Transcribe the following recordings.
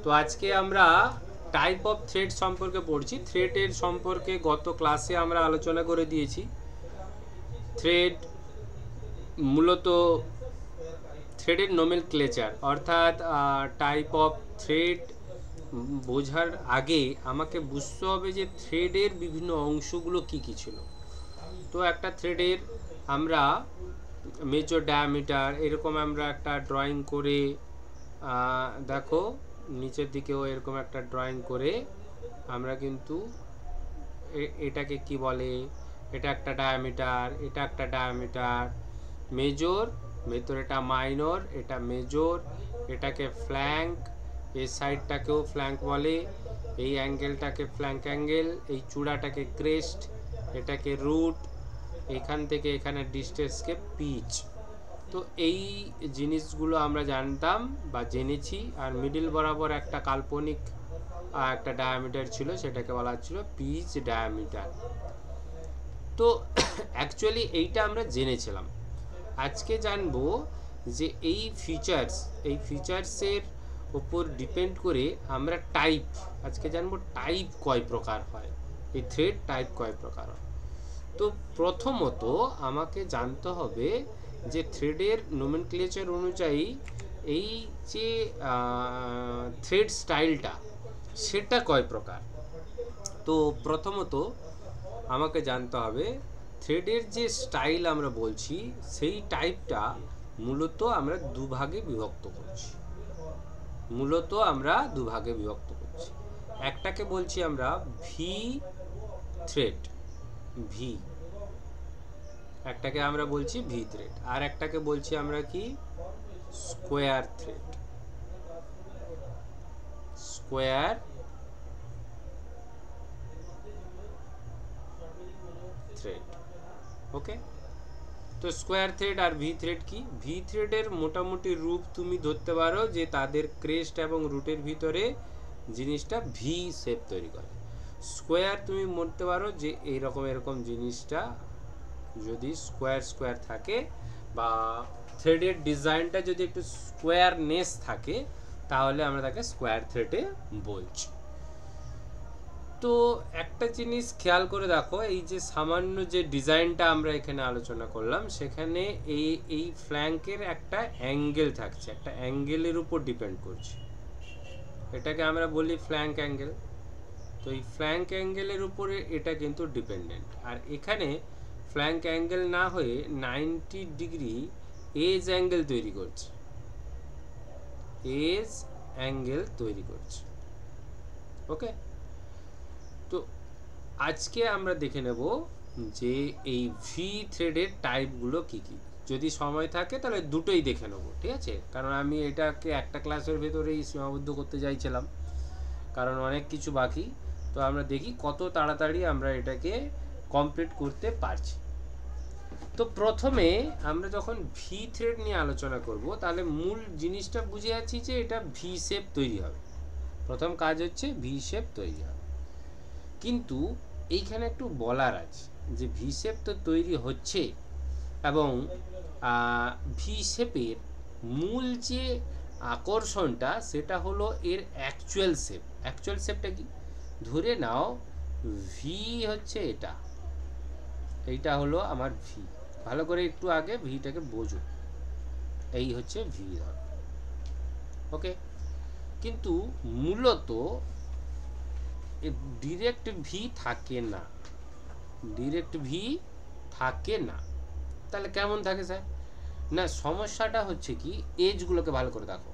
তো আজকে আমরা টাইপ অফ থ্রেড সম্পর্কে পড়ছি। থ্রেডের সম্পর্কে গত ক্লাসে আমরা আলোচনা করে দিয়েছি। থ্রেড মূলত থ্রেডের নোমেনক্লেচার অর্থাৎ টাইপ অফ থ্রেড বোঝার আগে আমাকে বুঝতে হবে যে থ্রেডের বিভিন্ন অংশগুলো কি কি ছিল। তো একটা থ্রেডের আমরা মেজর ডায়ামিটার এরকম আমরা একটা ড্রয়িং করে দেখো নিচের দিকেও এরকম একটা ড্রয়িং করে আমরা কিন্তু এটাকে কি বলে, এটা একটা ডায়ামিটার, এটা একটা ডায়ামিটার মেজর, ভেতর এটা মাইনর, এটা মেজর, এটাকে ফ্ল্যাঙ্ক, এই সাইডটাকেও ফ্ল্যাঙ্ক বলে, এই অ্যাঙ্গেলটাকে ফ্ল্যাঙ্ক অ্যাঙ্গেল, এই চূড়াটাকে ক্রেস্ট, এটাকে রুট, এখান থেকে এখানে ডিস্টেন্সকে পিচ। তো এই জিনিসগুলো আমরা জানতাম বা জেনেছি। আর মিডিল বরাবর একটা কাল্পনিক একটা ডায়ামিটার ছিল, সেটাকে বলা হচ্ছিল পিচ ডায়ামিটার। তো অ্যাকচুয়ালি এইটা আমরা জেনেছিলাম। আজকে জানবো যে এই ফিচার্সের ওপর ডিপেন্ড করে আমরা টাইপ, আজকে জানবো টাইপ কয় প্রকার হয়, এই থ্রেড টাইপ কয় প্রকার হয়। তো প্রথমত আমাকে জানতে হবে যে থ্রেডের নোমেনক্লেচার অনুযায়ী এই যে থ্রেড স্টাইলটা সেটা কয় প্রকার। তো প্রথমত আমাকে জানতে হবে থ্রেডের যে স্টাইল আমরা বলছি সেই টাইপটা মূলত আমরা দুভাগে বিভক্ত করছি। একটাকে বলছি আমরা ভি থ্রেড, একটাকে আমরা বলছি ভি থ্রেড, আর একটাকে বলছি আমরা কি স্কোয়ার থ্রেড। ওকে, তো স্কোয়ার থ্রেড আর ভি থ্রেড কি? ভি থ্রেডের মোটামুটি রূপ তুমি ধরতে পারো যে তাদের ক্রেস্ট এবং রুটের ভিতরে জিনিসটা ভি শেপ তৈরি করে। স্কোয়ার তুমি মরতে পারো যে এরকম জিনিসটা যদি স্কোয়ার থাকে বা থ্রেডের ডিজাইনটা যদি একটু স্কোয়ারনেস থাকে তাহলে আমরা তাকে স্কোয়ার থ্রেডে বলছি। তো একটা জিনিস খেয়াল করে দেখো, এই যে সামান্য যে ডিজাইনটা আমরা এখানে আলোচনা করলাম সেখানে এই ফ্ল্যাঙ্কের একটা অ্যাঙ্গেল থাকছে, একটা অ্যাঙ্গেলের উপর ডিপেন্ড করছে, এটাকে আমরা বলি ফ্ল্যাঙ্ক অ্যাঙ্গেল। তো এই ফ্ল্যাঙ্ক অ্যাঙ্গেলের উপরে এটা কিন্তু ডিপেন্ডেন্ট। আর এখানে ফ্ল্যাঙ্ক অ্যাঙ্গেল না হয়ে 90 ডিগ্রি এজ অ্যাঙ্গেল তৈরি করছে। ওকে, তো আজকে আমরা দেখে নেব যে এই ভি থ্রেডের টাইপগুলো কি কি। যদি সময় থাকে তাহলে দুটোই দেখে নেব, ঠিক আছে? কারণ আমি এটাকে একটা ক্লাসের ভেতরেই সীমাবদ্ধ করতে চাইছিলাম, কারণ অনেক কিছু বাকি। তো আমরা দেখি কত তাড়াতাড়ি আমরা এটাকে কমপ্লিট করতে পারছি। তো প্রথমে আমরা যখন ভি থ্রেড নিয়ে আলোচনা করব তাহলে মূল জিনিসটা বুঝে যাচ্ছি যে এটা ভি শেপ তৈরি হবে। প্রথম কাজ হচ্ছে ভি শেপ তৈরি হবে। কিন্তু এইখানে একটু বলার আছে যে ভি শেপ তো তৈরি হচ্ছে, এবং ভি শেপের মূল যে আকর্ষণটা সেটা হলো এর অ্যাকচুয়াল শেপটা কি? ধরে নাও ভি হচ্ছে এইটা হলো আমার ভি। ভালো করে একটু আগে ভিটাকে বোঝো, এই হচ্ছে ভি ধর। ওকে, কিন্তু মূলত ডিরেক্ট ভি থাকে না। তাহলে কেমন থাকে স্যার? না, সমস্যাটা হচ্ছে কি, এজগুলোকে ভালো করে দেখো।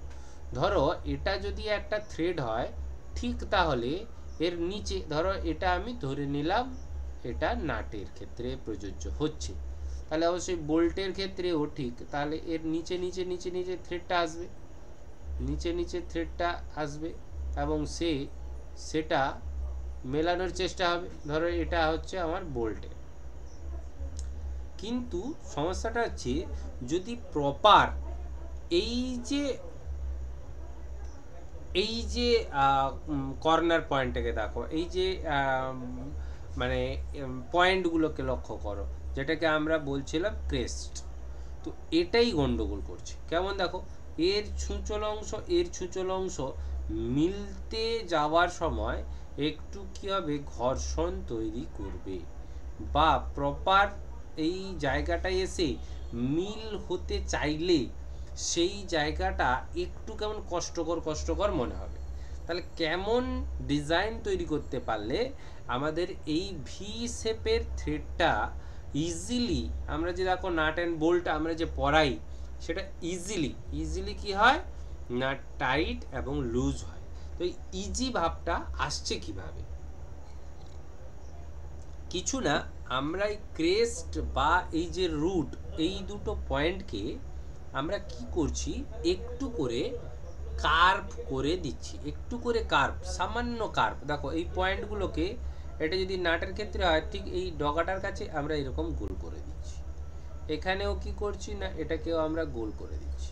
ধরো এটা যদি একটা থ্রেড হয় ঠিক, তাহলে এর নিচে ধরো এটা আমি ধরে নিলাম এটা নাটের ক্ষেত্রে প্রযোজ্য হচ্ছে, তাহলে অবশ্যই বোল্টের ক্ষেত্রেও ঠিক। তাহলে এর নিচে থ্রেডটা আসবে এবং সেটা মেলানোর চেষ্টা হবে। ধরো এটা হচ্ছে আমার বোল্টে, কিন্তু সমস্যাটা হচ্ছে যদি প্রপার এই যে কর্নার পয়েন্টটাকে দেখো, এই যে মানে পয়েন্টগুলোকে লক্ষ্য করো, যেটাকে আমরা বলছিলাম ক্রেস্ট। তো এটাই গন্ডগোল করছে। কেমন দেখো, এর ছুঁচল অংশ মিলতে যাওয়ার সময় একটু কি হবে, ঘর্ষণ তৈরি করবে, বা প্রপার এই জায়গাটায় এসে মিল হতে চাইলে সেই জায়গাটা একটু কেমন কষ্টকর মনে হবে। তাহলে কেমন ডিজাইন তৈরি করতে পারলে আমাদের এই ভি শেপের থ্রেডটা ইজিলি, আমরা যে দেখো নাট অ্যান্ড বোল্ট আমরা যে পরাই, সেটা ইজিলি কি হয় না, টাইট এবং লুজ হয়। তো এই ইজি ভাবটা আসছে কিভাবে? কিছু না, আমরা এই ক্রেস্ট বা এই যে রুট, এই দুটো পয়েন্টকে আমরা কি করছি, একটু করে কার্ভ করে দিচ্ছি, একটু করে কার্ভ, সামান্য কার্ভ। দেখো এই পয়েন্টগুলোকে, এটা যদি নাটের ক্ষেত্রে হয় ঠিক এই ডগাটার কাছে আমরা এরকম গোল করে দিচ্ছি, এখানেও কি করছি না, এটাকেও আমরা গোল করে দিচ্ছি,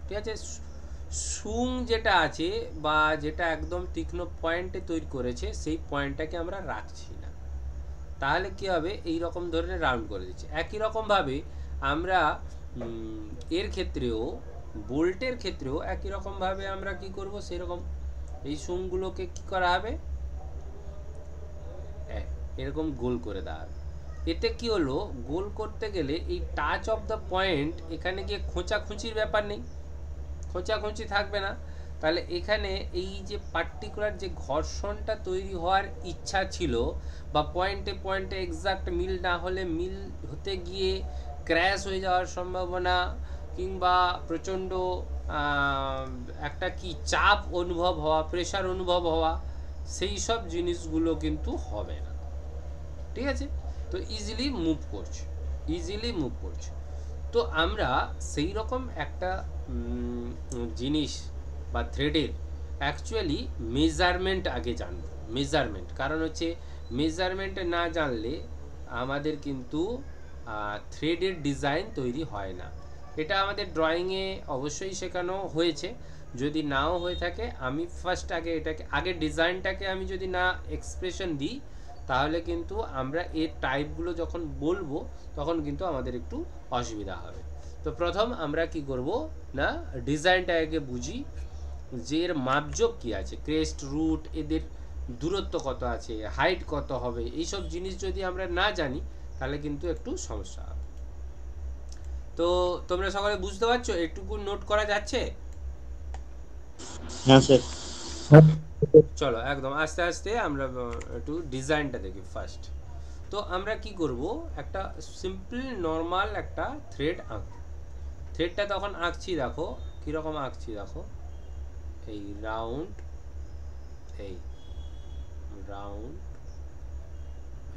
ঠিক আছে। সুং যেটা আছে বা যেটা একদম তীক্ষ্ণ পয়েন্টে তৈরি করেছে, সেই পয়েন্টটাকে আমরা রাখছি না, তাহলে কি হবে, এই রকম ধরনের রাউন্ড করে দিচ্ছি। একই রকমভাবে আমরা এর ক্ষেত্রেও, বোল্টের ক্ষেত্রেও একই রকমভাবে আমরা কি করব, সেরকম এই সুংগুলোকে কি করা হবে, এরকম গোল করে দেওয়া হবে। এতে কি হলো, গোল করতে গেলে এই টাচ অফ দ্য পয়েন্ট, এখানে গিয়ে খোঁচাখুঁচির ব্যাপার নেই, খোঁচাখুঁচি থাকবে না। তাহলে এখানে এই যে পার্টিকুলার যে ঘর্ষণটা তৈরি হওয়ার ইচ্ছা ছিল, বা পয়েন্টে পয়েন্টে এক্সাক্ট মিল না হলে মিল হতে গিয়ে ক্র্যাশ হয়ে যাওয়ার সম্ভাবনা, কিংবা প্রচণ্ড একটা কি চাপ অনুভব হওয়া, প্রেশার অনুভব হওয়া, সেই সব জিনিসগুলো কিন্তু হবে না, ঠিক আছে। তো ইজিলি মুভ করছে। তো আমরা সেই রকম একটা জিনিস বা থ্রেডের অ্যাকচুয়ালি মেজারমেন্ট আগে জানব। মেজারমেন্ট, কারণ হচ্ছে মেজারমেন্ট না জানলে আমাদের কিন্তু থ্রেডের ডিজাইন তৈরি হয় না। এটা আমাদের ড্রয়িংয়ে অবশ্যই শেখানো হয়েছে, যদি নাও হয়ে থাকে আমি ফার্স্ট আগে ডিজাইনটাকে আমি যদি না এক্সপ্রেশন দিই, তাহলে কিন্তু আমরা এর টাইপগুলো যখন বলবো তখন কিন্তু আমাদের একটু অসুবিধা হবে। তো প্রথম আমরা কি করব না, ডিজাইনটা আগে বুঝি, যে এর মাপজোক কী আছে, ক্রেস্ট রুট এদের দূরত্ব কত আছে, হাইট কত হবে, এইসব জিনিস যদি আমরা না জানি তাহলে কিন্তু একটু সমস্যা হবে। তো তোমরা সকলে বুঝতে পারছো, একটুকু নোট করা যাচ্ছে? হ্যাঁ স্যার। চলো একদম আস্তে আস্তে আমরা একটু ডিজাইনটা দেখি ফার্স্ট। তো আমরা কি করব, একটা সিম্পল নর্মাল একটা থ্রেড আঁকব। থ্রেডটা তখন আঁকছি, দেখো কীরকম আঁকছি, দেখো এই রাউন্ড, এই রাউন্ড,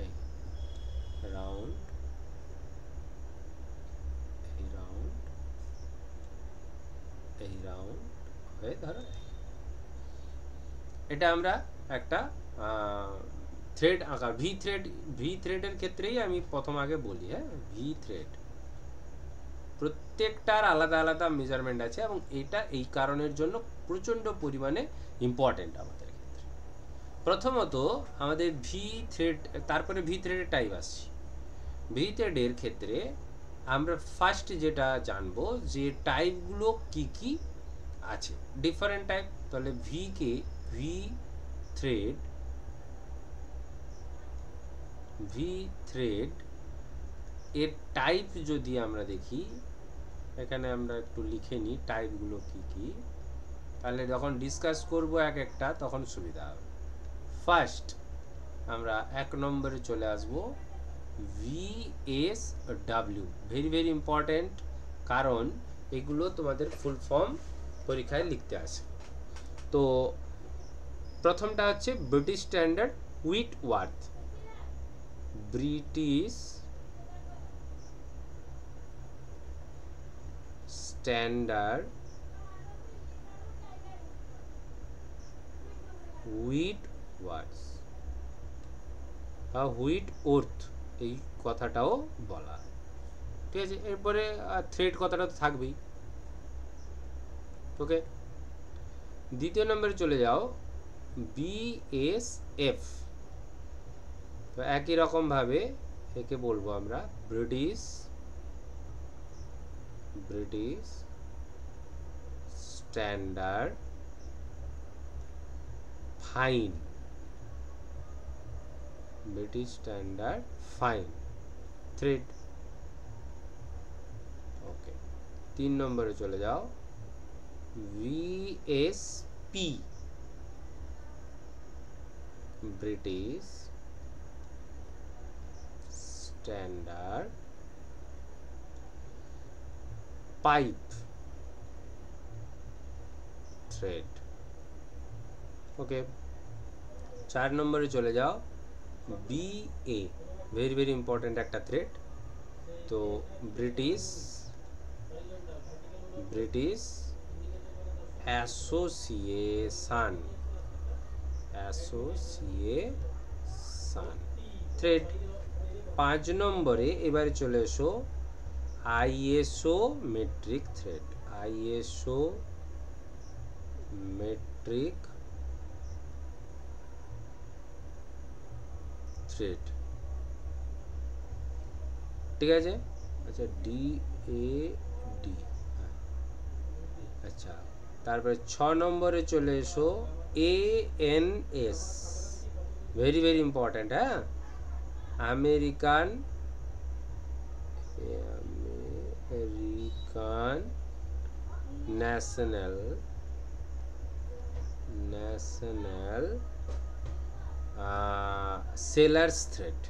এই রাউন্ড, এই রাউন্ড, এই রাউন্ড হয়ে ধরো এটা আমরা একটা থ্রেড আঁকা, ভি থ্রেডের ক্ষেত্রেই আমি প্রথম আগে বলি, হ্যাঁ ভি থ্রেড প্রত্যেকটার আলাদা আলাদা মেজারমেন্ট আছে, এবং এটা এই কারণের জন্য প্রচণ্ড পরিমাণে ইম্পর্টেন্ট আমাদের ক্ষেত্রে। প্রথমত আমাদের ভি থ্রেড, তারপরে ভি থ্রেডের টাইপ আসছি। ভি থ্রেডের ক্ষেত্রে আমরা ফার্স্ট যেটা জানবো যে টাইপগুলো কি কি আছে, ডিফারেন্ট টাইপ। তাহলে ভি থ্রেড এর টাইপ যদি আমরা দেখি, এখানে আমরা একটু লিখে নিই টাইপগুলো কি কি, তাহলে যখন ডিসকাস করব এক একটা তখন সুবিধা হবে। ফার্স্ট আমরা 1 নম্বরে চলে আসব, VSW, ভেরি ইম্পর্টেন্ট, কারণ এগুলো তোমাদের ফুল ফর্ম পরীক্ষায় লিখতে আসে। তো প্রথমটা হচ্ছে British standard Whitworth, British standard Whitworth বা হুইটওয়ার্থ, এই কথাটাও বলা, ঠিক আছে। এরপরে থ্রেড কথাটা তো থাকবেই, ওকে। দ্বিতীয় নম্বরে চলে যাও, BSF, তো একই রকমভাবে একে বলবো আমরা British standard fine, British standard fine thread. Okay, 3 নম্বরে চলে যাও, BSP, British standard pipe thread. Okay, 4 নম্বরে চলে যাও, বিএ, ভেরি ভেরি ইম্পর্টেন্ট একটা থ্রেড। তো ব্রিটিশ অ্যাসোসিয়েশন থ্রেড। 5 নম্বরে এবারে চলে এসো, ISO metric thread, ISO metric thread, ঠিক আছে। আচ্ছা, DAD, আচ্ছা। তারপরে 6 নম্বরে চলে এসো, ANS, ভেরি ভেরি ইম্পর্টেন্ট, হ্যাঁ, আমেরিকান ন্যাশনাল সেলার্স থ্রেড,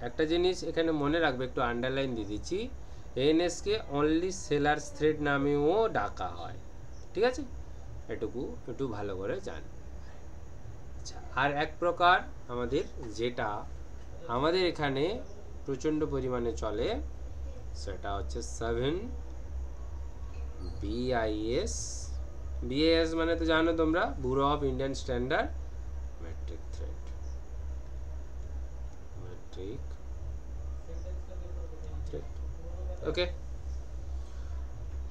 একটা জিনিস এখানে মনে রাখবে, একটু আন্ডারলাইন দিয়ে দিচ্ছি, এএনএস কে অনলি সেলার্স থ্রেড নামেও ডাকা হয়, ঠিক আছে, এটুকু একটু ভালো করে জান। আচ্ছা, আর এক প্রকার আমাদের যেটা আমাদের এখানে প্রচণ্ড পরিমাণে চলে, সেটা হচ্ছে 7 BIS। BIS মানে তো জানো তোমরা, bureau of Indian standard metric thread, okay.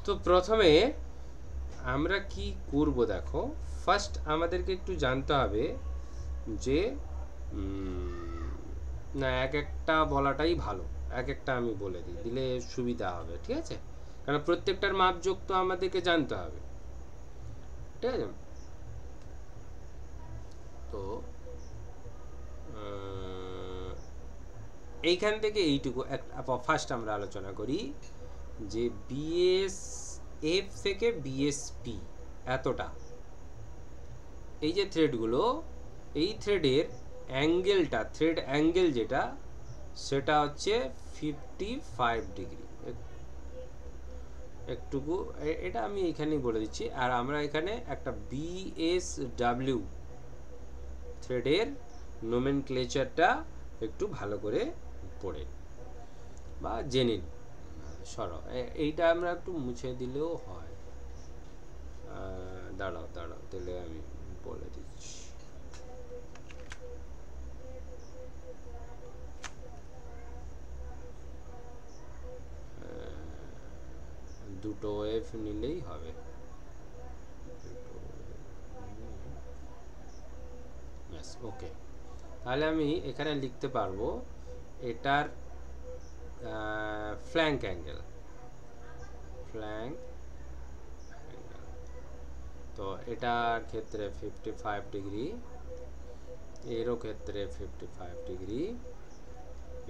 তো প্রথমে আমরা কি করব দেখো, ফার্স্ট আমাদেরকে একটু জানতে হবে যে না, এক একটা বলাটাই ভালো, এক একটা আমি বলে দিই, দিলে সুবিধা হবে, ঠিক আছে, কারণ প্রত্যেকটার মাপযোগ তো আমাদেরকে জানতে হবে, ঠিক আছে। তো এইখান থেকে এইটুকু ফার্স্ট আমরা আলোচনা করি যে বিএসএফ থেকে বিএসপি এতটা, এই যে থ্রেডগুলো, এই থ্রেডের অ্যাঙ্গেলটা, থ্রেড অ্যাঙ্গেল যেটা, সেটা হচ্ছে 55 ডিগ্রি। একটুকু এটা আমি এখানেই বলে দিচ্ছি। আর আমরা এখানে একটা বিএসডব্লিউ থ্রেডের নোমেনক্লেচারটা একটু ভালো করে পড়ে বা জেনে সরো, এইটা আমরা একটু মুছে দিলেও হয়। দাঁড়াও তাহলে আমি বলে দিচ্ছি। দুটো ওয়েভ নিলেই হবে, ওকে। তাহলে আমি এখানে লিখতে পারবো এটার ফ্ল্যাঙ্ক অ্যাঙ্গেল, তো এটার ক্ষেত্রে 55 ডিগ্রি, এরও ক্ষেত্রে 55 ডিগ্রি,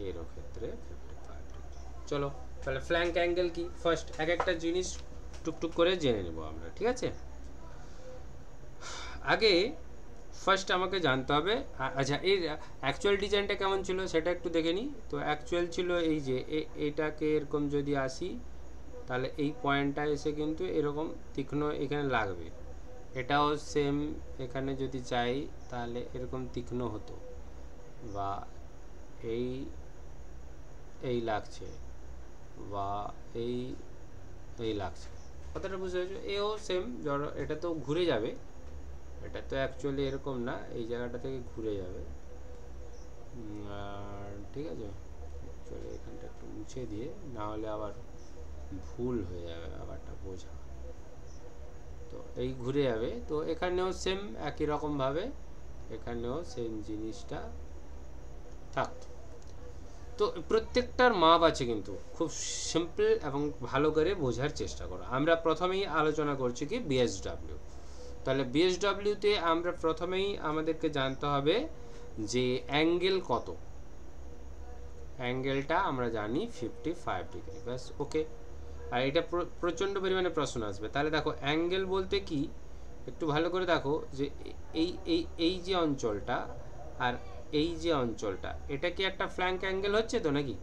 এরও ক্ষেত্রে 55 ডিগ্রি। চলো তাহলে ফ্ল্যাঙ্ক অ্যাঙ্গেল কি, ফার্স্ট এক একটা জিনিস টুকটুক করে জেনে নেব আমরা, ঠিক আছে। আগে ফার্স্ট আমাকে জানতে হবে, আচ্ছা এর অ্যাকচুয়াল ডিজাইনটা কেমন ছিল সেটা একটু দেখে নিই। তো অ্যাকচুয়াল ছিল এই যে এটাকে এরকম যদি আসি, তাহলে এই পয়েন্টটা এসে কিন্তু এরকম তীক্ষ্ণ এখানে লাগবে, এটাও সেম এখানে যদি চাই তাহলে এরকম তীক্ষ্ণ হতো, বা এই লাগছে, বা এই লাগছে, কথাটা বুঝতে পেরেছো। এও সেম, ধরো এটা তো ঘুরে যাবে, এটা তো অ্যাকচুয়ালি এরকম না, এই জায়গাটা থেকে ঘুরে যাবে, আর ঠিক আছে। অ্যাকচুয়ালি এখানটা একটু মুছে দিয়ে, না হলে আবার ভুল হয়ে যাবে ব্যাপারটা বোঝা। তো এই ঘুরে যাবে, তো এখানেও সেম একই রকমভাবে এখানেও সেম জিনিসটা থাকতো। তো প্রত্যেকটার মাপ আছে, কিন্তু খুব সিম্পল এবং ভালো করে বোঝার চেষ্টা করো। আমরা প্রথমেই আলোচনা করছি কি বিএসডব্লিউ। তাহলে বিএসডব্লিউতে আমরা প্রথমেই আমাদেরকে জানতে হবে যে অ্যাঙ্গেল কত। অ্যাঙ্গেলটা আমরা জানি 55 ডিগ্রি, ব্যাস ওকে। আর এটা প্রচণ্ড পরিমাণে প্রশ্ন আসবে। তাহলে দেখো অ্যাঙ্গেল বলতে কি, একটু ভালো করে দেখো যে এই এই এই যে অঞ্চলটা আর এই যে অঞ্চলটা, এটা কি একটা ফ্ল্যাঙ্ক অ্যাঙ্গেল হচ্ছে তো নাকি?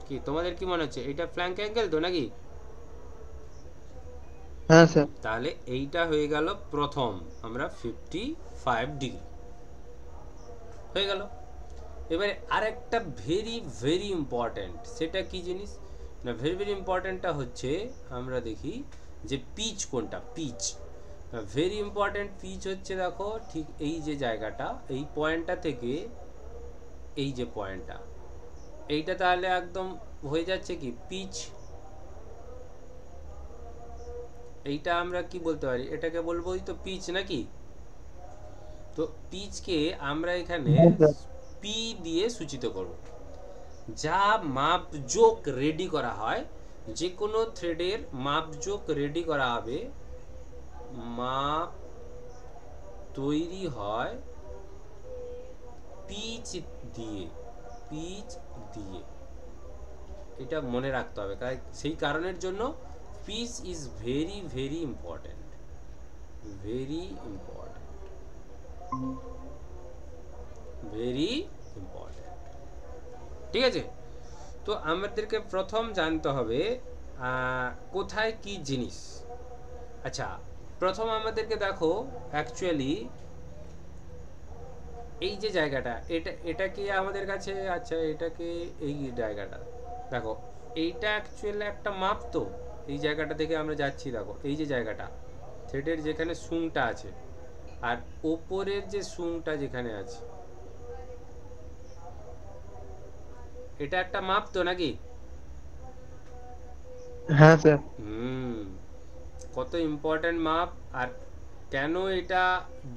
কি তোমাদের কি মনে হচ্ছে এটা ফ্ল্যাঙ্ক অ্যাঙ্গেল তো নাকি? হ্যাঁ স্যার। তাহলে এইটা হয়ে গেল প্রথম, আমরা 55 ডিগ্রি হয়ে গেল। এবারে আরেকটা ভেরি ভেরি ইম্পর্ট্যান্ট, সেটা কি জিনিস না, ভেরি ভেরি ইম্পর্ট্যান্টটা হচ্ছে আমরা দেখি যে পিচ কোনটা। Pitch very important. পিচ হচ্ছে দেখো ঠিক এই যে জায়গাটা, এই পয়েন্টটা থেকে এই যে পয়েন্টটা, এইটা তাহলে একদম হয়ে যাচ্ছে কি পিচ। এইটা আমরা কি বলতে পারি, এটাকে বলবোই তো পিচ নাকি? তো পিচকে আমরা এখানে হ্যাঁ স্যার। পি দিয়ে সূচিত করব। যা মাপজোক রেডি করা হয়, যে কোনো থ্রেডের মাপজোক রেডি করা হবে, মাপ তৈরি হয় পিচ দিয়ে। পিচ দিয়ে, এটা মনে রাখতে হবে। সেই কারণের জন্য pitch is very very important, very important, very important. ঠিক আছে? তো আমাদেরকে প্রথম জানতে হবে কোথায় কি জিনিস। আচ্ছা, প্রথম আমাদেরকে দেখো অ্যাকচুয়ালি এই যে জায়গাটা, এটা কি আমাদের কাছে, আচ্ছা এটাকে এই জায়গাটা দেখো, এইটা অ্যাকচুয়ালি একটা মাপ তো। এই জায়গাটা থেকে আমরা যাচ্ছি, দেখো এই যে জায়গাটা, থ্রেডের যেখানে সুংটা আছে আর ওপরের যে সুংটা যেখানে আছে, এটা একটা মাপ তো নাকি? হ্যাঁ স্যার। কত ইম্পর্ট্যান্ট মাপ। আর কেন এটা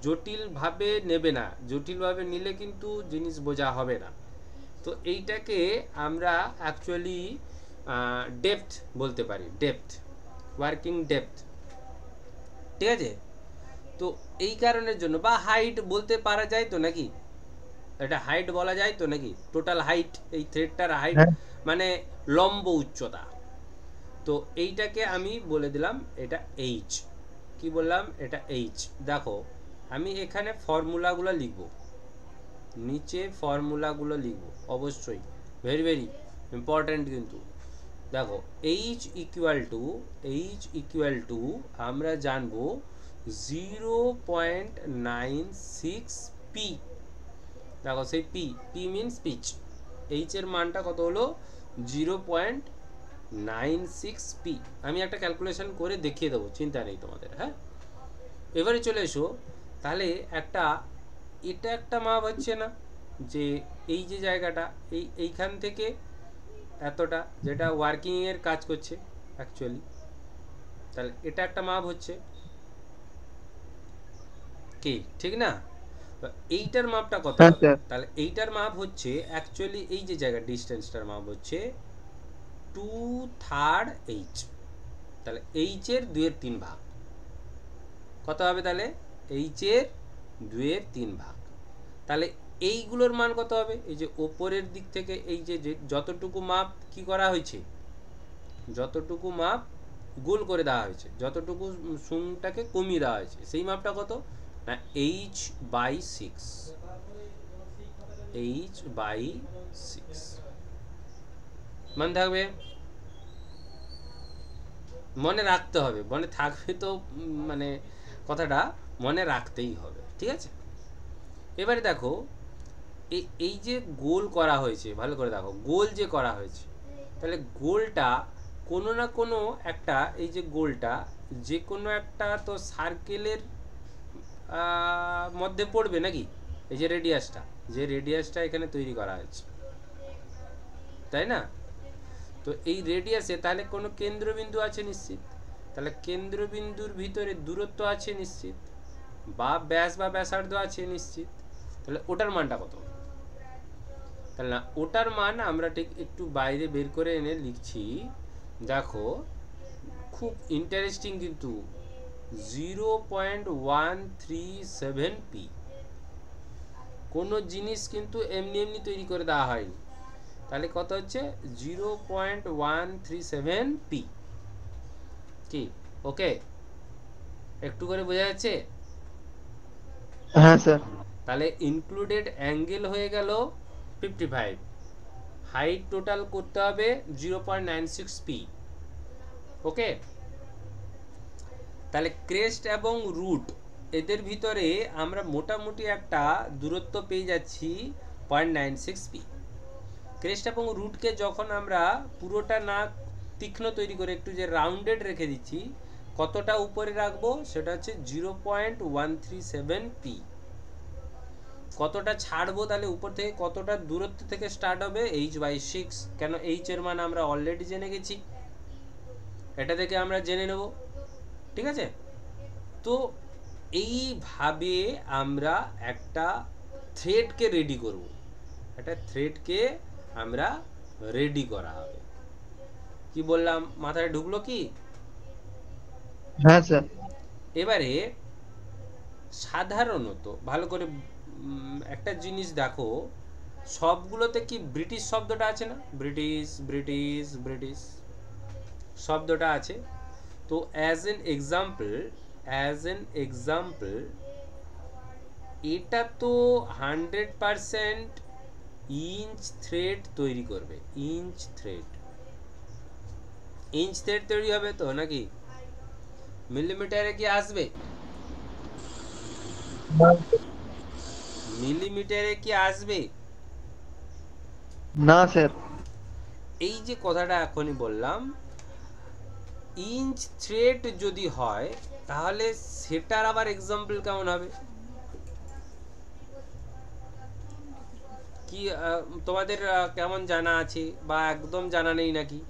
জটিলভাবে নেবে না, জটিলভাবে নিলে কিন্তু জিনিস বোঝা হবে না। তো এইটাকে আমরা অ্যাকচুয়ালি ডেপথ বলতে পারি, ডেপথ, ওয়ার্কিং ডেপথ। ঠিক আছে? তো এই কারণের জন্য, বা হাইট বলতে পারা যায় তো নাকি? এটা হাইট বলা যায় তো নাকি? টোটাল হাইট, এই থ্রেডটার হাইট হ্যাঁ মানে লম্ব উচ্চতা। তো এইটাকে আমি বলে দিলাম এটা এইচ। কি বললাম? এটা এইচ। দেখো আমি এখানে ফর্মুলাগুলো লিখব, নিচে ফর্মুলাগুলো লিখব অবশ্যই, ভেরি ভেরি ইম্পর্ট্যান্ট কিন্তু। দেখো এইচ ইকুয়াল টু আমরা জানবো 0.96 পি। দেখো সেই P, P means pitch, H এর মানটা কত হলো 0.96 পি। আমি একটা ক্যালকুলেশন করে দেখিয়ে দেবো, চিন্তা নেই তোমাদের। হ্যাঁ, এবারে চলে এসো। তাহলে এটা একটা মাপ হচ্ছে না, যে এই যে জায়গাটা, এইখান থেকে এতটা, যেটা ওয়ার্কিংয়ের কাজ করছে অ্যাকচুয়ালি, তাহলে এটা একটা মাপ হচ্ছে কি, ঠিক না? এইটার মাপটা কত হ্যাঁ হবে? স্যার। তাহলে এইটার মাপ হচ্ছে অ্যাকচুয়ালি এই যে জায়গা, ডিস্টেন্সটার মাপ হচ্ছে 2/3 এইচ। তাহলে এইচ এর 2/3 ভাগ কত হবে? তাহলে এইচ এর 2/3 ভাগ। তাহলে এইগুলোর মান কত হবে? এই যে ওপরের দিক থেকে এই যে যতটুকু মাপ কি করা হয়েছে, যতটুকু মাপ গোল করে দেওয়া হয়েছে, যতটুকু সুংটাকে কমিয়ে দেওয়া হয়েছে, সেই মাপটা কত না h/6। h/6 মনে থাকবে, মনে রাখতে হবে। মনে থাকবে তো মানে কথাটা মনে রাখতেই হবে। ঠিক আছে? এবারে দেখো এই যে গোল করা হয়েছে, ভালো করে দেখো গোল যে করা হয়েছে, তাহলে গোলটা কোনো না কোনো একটা, এই যে গোলটা যে কোনো একটা তো সার্কেলের মধ্যে পড়বে নাকি? এই যে রেডিয়াসটা এখানে তৈরি করা হয়েছে, তাই না? তো এই রেডিয়াসে তাহলে কোনো কেন্দ্রবিন্দু আছে নিশ্চিত, তাহলে কেন্দ্রবিন্দুর ভিতরে দূরত্ব আছে নিশ্চিত, বা ব্যাস বা ব্যাসার্ধ আছে নিশ্চিত। তাহলে ওটার মানটা কত? তাহলে না, ওটার মান আমরা ঠিক একটু বাইরে বের করে এনে লিখছি। দেখো খুব ইন্টারেস্টিং কিন্তু 0.137p। কোনো জিনিস কিন্তু এমনি এমনি তৈরি করে দেওয়া হয়নি। তাহলে কত হচ্ছে 0.137p। কি ওকে? একটু করে বোঝা যাচ্ছে? হ্যাঁ স্যার। তাহলে ইনক্লুডেড অ্যাঙ্গেল হয়ে গেল 55, হাইট টোটাল করতে হবে 0.96p। ওকে, তাহলে ক্রেস্ট এবং রুট এদের ভিতরে আমরা মোটামুটি একটা দূরত্ব পেয়ে যাচ্ছি 0.96p। ক্রেস্ট এবং রুটকে যখন আমরা পুরোটা না তীক্ষ্ণ তৈরি করে একটু যে রাউন্ডেড রেখে দিচ্ছি, কতটা উপরে রাখবো সেটা হচ্ছে 0.137p। কতটা ছাড়বো, তাহলে উপর থেকে কতটা দূরত্ব থেকে স্টার্ট হবে, h/6। কেন, h এর মান আমরা অলরেডি জেনে গেছি, এটা থেকে আমরা জেনে নেব। ঠিক আছে, তো এইভাবে আমরা একটা থ্রেডকে রেডি করব। একটা থ্রেডকে আমরা রেডি করা হবে। কি বললাম, মাথায় ঢুকলো কি? হ্যাঁ স্যার। এবারে সাধারণত ভালো করে একটা জিনিস দেখো, সবগুলোতে কি ব্রিটিশ শব্দটা আছে না? ব্রিটিশ ব্রিটিশ ব্রিটিশ শব্দটা আছে। তো অ্যাজ এন এক্সাম্পল এটা তো 100% ইঞ্চ থ্রেড তৈরি করবে। ইঞ্চ থ্রেড তৈরি হবে তো নাকি? মিলিমিটারে কি আসবে? মিলিমিটারে কি আসবে? না স্যার। এই যে কথাটা এখনই বললাম, ইঞ্চ থ্রেড যদি হয় তাহলে সেটার আবার এক্সাম্পল কেমন হবে? কি তোমাদের কেমন জানা আছে বা একদম জানা নেই নাকি?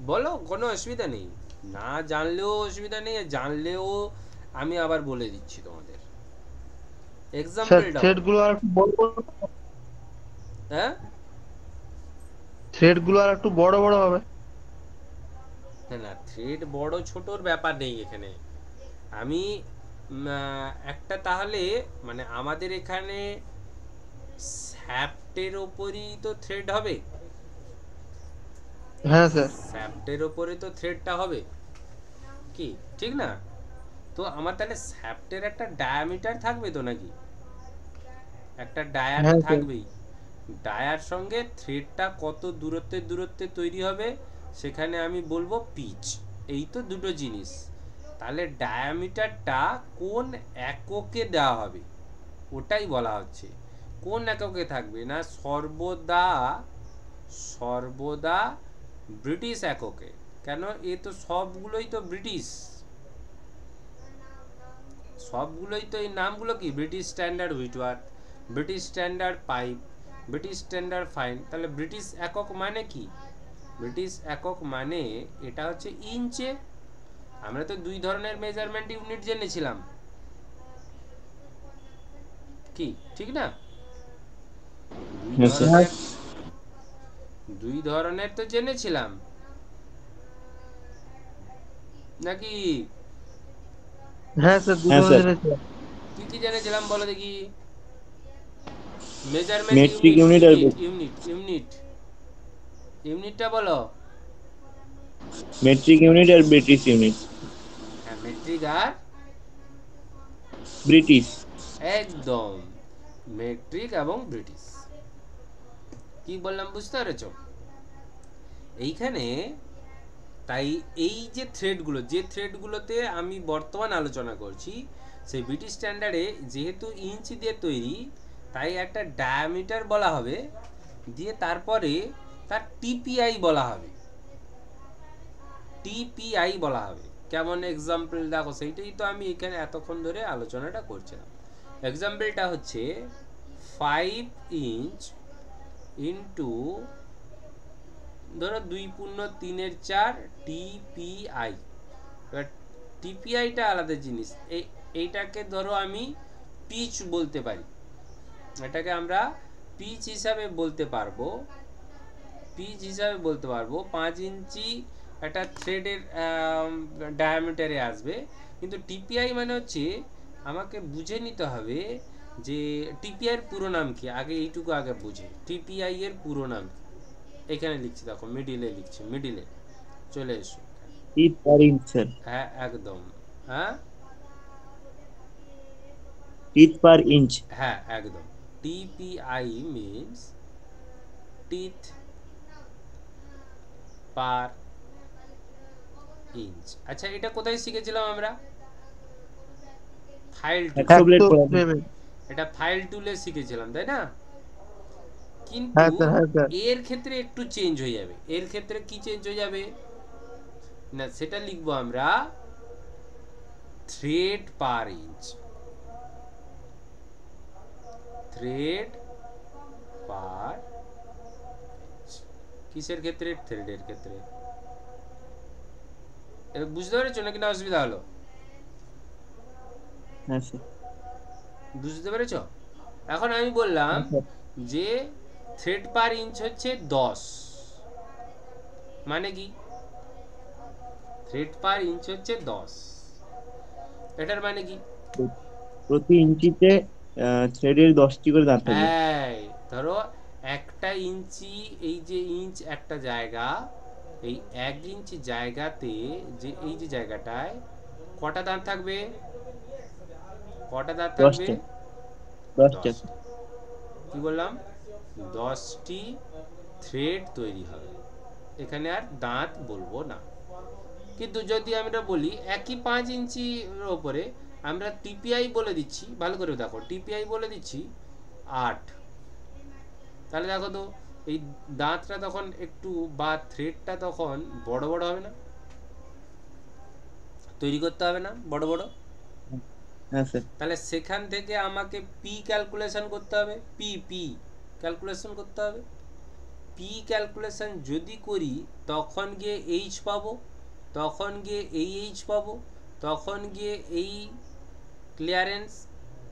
বলো, কোনো অসুবিধা নেই। না জানলেও অসুবিধা নেই, জানলেও আমি আবার বলে দিচ্ছি তোমাদের। স্যার এক্সাম্পলটা থ্রেড বলো। গুলো আর একটু বড় বড়, হ্যাঁ, থ্রেড গুলো আর একটু বড় বড় হবে। না না, থ্রেড বড় ছোটর ব্যাপার নেই এখানে। আমি একটা তাহলে মানে আমাদের এখানে স্যাপ্টের ওপরই তো থ্রেড হবে। হ্যাঁ স্যার। স্যাপ্টের ওপরে তো থ্রেডটা হবে, কি ঠিক না? তো আমার তাহলে স্যাপ্টের একটা ডায়ামিটার থাকবে তো নাকি? একটা ডায়া তো হ্যাঁ স্যার। থাকবেই। ডায়ার সঙ্গে থ্রেডটা কত দূরত্বে তৈরি হবে সেখানে আমি বলবো পিচ। এই তো দুটো জিনিস। তাহলে ডায়ামিটারটা কোন এককে দেওয়া হবে ওটাই বলা হচ্ছে। কোন এককে থাকবে না, সর্বদা ব্রিটিশ এককে। কেন, এ তো সবগুলোই তো ব্রিটিশ, সবগুলোই তো এই নামগুলো কি, British standard Whitworth, British standard pipe, British standard fine. তাহলে ব্রিটিশ একক মানে কি? ব্রিটিশ একক মানে এটা হচ্ছে ইঞ্চে। আমরা তো দুই ধরনের মেজারমেন্ট ইউনিট জেনেছিলাম, কি ঠিক না? দুই হ্যাঁ স্যার। হ্যাঁ ধরনের দুই ধরনের তো জেনেছিলাম নাকি? হ্যাঁ স্যার, দুটো হ্যাঁ স্যার। জেনেছি। কি কি জেনেছিলাম বলো দেখি? মেজারমেন্ট মেট্রিক ইউনিট, ইউনিট আর ইউনিটটা বলো। মেট্রিক ইউনিট আর ব্রিটিশ ইউনিট। হ্যাঁ, মেট্রিক আর ব্রিটিশ। একদম, মেট্রিক এবং ব্রিটিশ। কি বললাম বুঝতে পেরেছ? এইখানে তাই এই যে থ্রেডগুলো, যে থ্রেডগুলোতে আমি বর্তমান আলোচনা করছি, সেই ব্রিটিশ স্ট্যান্ডার্ডে যেহেতু ইঞ্চ দিয়ে তৈরি, তাই একটা ডায়ামিটার বলা হবে, দিয়ে তারপরে তার টিপিআই বলা হবে। টিপিআই বলা হবে। কেমন এক্সাম্পল দেখো, সেইটাই তো আমি এখানে এতক্ষণ ধরে আলোচনাটা করছিলাম। এক্সাম্পলটা হচ্ছে 5 ইঞ্চ ইন্টু ধরো 2.3/4 টিপিআই। এবার টিপিআইটা আলাদা জিনিস, এই এইটাকে ধরো আমি পিচ বলতে পারি, এটাকে আমরা পিচ হিসাবে বলতে পারবো, 5 ইঞ্চি একটা থ্রেডের ডায়ামিটারে আসবে। কিন্তু টিপিআই মানে হচ্ছে, আমাকে বুঝে নিতে হবে যে টিপিআই এর পুরো নাম কি, আগে এইটুকু আগে বুঝে টিপিআই এর পুরো নাম কি। এখানে লিখছি, দেখো মিডিলে লিখছি, মিডিলে চলে এসো। টিপ পার ইঞ্চ স্যার। হ্যাঁ একদম, হ্যাঁ টিপ পার ইঞ্চ। হ্যাঁ একদম, টিপিআই মিনস টিথ পার ইঞ্চ। আচ্ছা এটা কোথায় শিখেছিলাম আমরা? ফাইল টুল, 100 ব্লেড পড়া। এটা ফাইল টুলে শিখেছিলাম তাই না? কিন্তু হ্যাঁ স্যার, হ্যাঁ স্যার। এর ক্ষেত্রে একটু চেঞ্জ হয়ে যাবে। এর ক্ষেত্রে কি চেঞ্জ হয়ে যাবে না, সেটা লিখবো আমরা থ্রেড পার ইঞ্চ, থ্রেড পার কিসের ক্ষেত্রে? থ্রেডের ক্ষেত্রে। এবার বুঝতে পেরেছো নাকি না অসুবিধা হলো? হ্যাঁ স্যার। বুঝতে পেরেছো? এখন আমি বললাম যে থ্রেড পার ইঞ্চ হচ্ছে 10, মানে কি থ্রেড পার ইঞ্চ হচ্ছে 10, এটার মানে কি? প্রতি ইঞ্চিতে থ্রেডের 10টি করে দাঁত থাকবে। এই ধরো একটা ইঞ্চি, এই যে ইঞ্চ একটা জায়গা, এই 1 ইঞ্চি জায়গাতে যে এই যে জায়গাটায় কটা দাঁত থাকবে? কটা দাঁত থাকবে? 10টা। 10টা। 10টি। কি বললাম? 10টি থ্রেড তৈরি হবে। এখানে আর দাঁত বলবো না। কিন্তু যদি আমরা বলি একই 5 ইঞ্চির ওপরে আমরা টিপিআই বলে দিচ্ছি, ভালো করে দেখো, টিপিআই বলে দিচ্ছি 8, তাহলে দেখো তো এই দাঁতটা তখন একটু বা থ্রেডটা তখন বড় বড় হবে না? তৈরি করতে হবে না বড় বড়? হ্যাঁ স্যার। তাহলে সেখান থেকে আমাকে পি ক্যালকুলেশন করতে হবে, পি ক্যালকুলেশন করতে হবে। পি ক্যালকুলেশন যদি করি তখন গিয়ে এইচ পাবো, তখন গিয়ে এই এইচ পাবো, তখন গিয়ে এই ক্লিয়ারেন্স,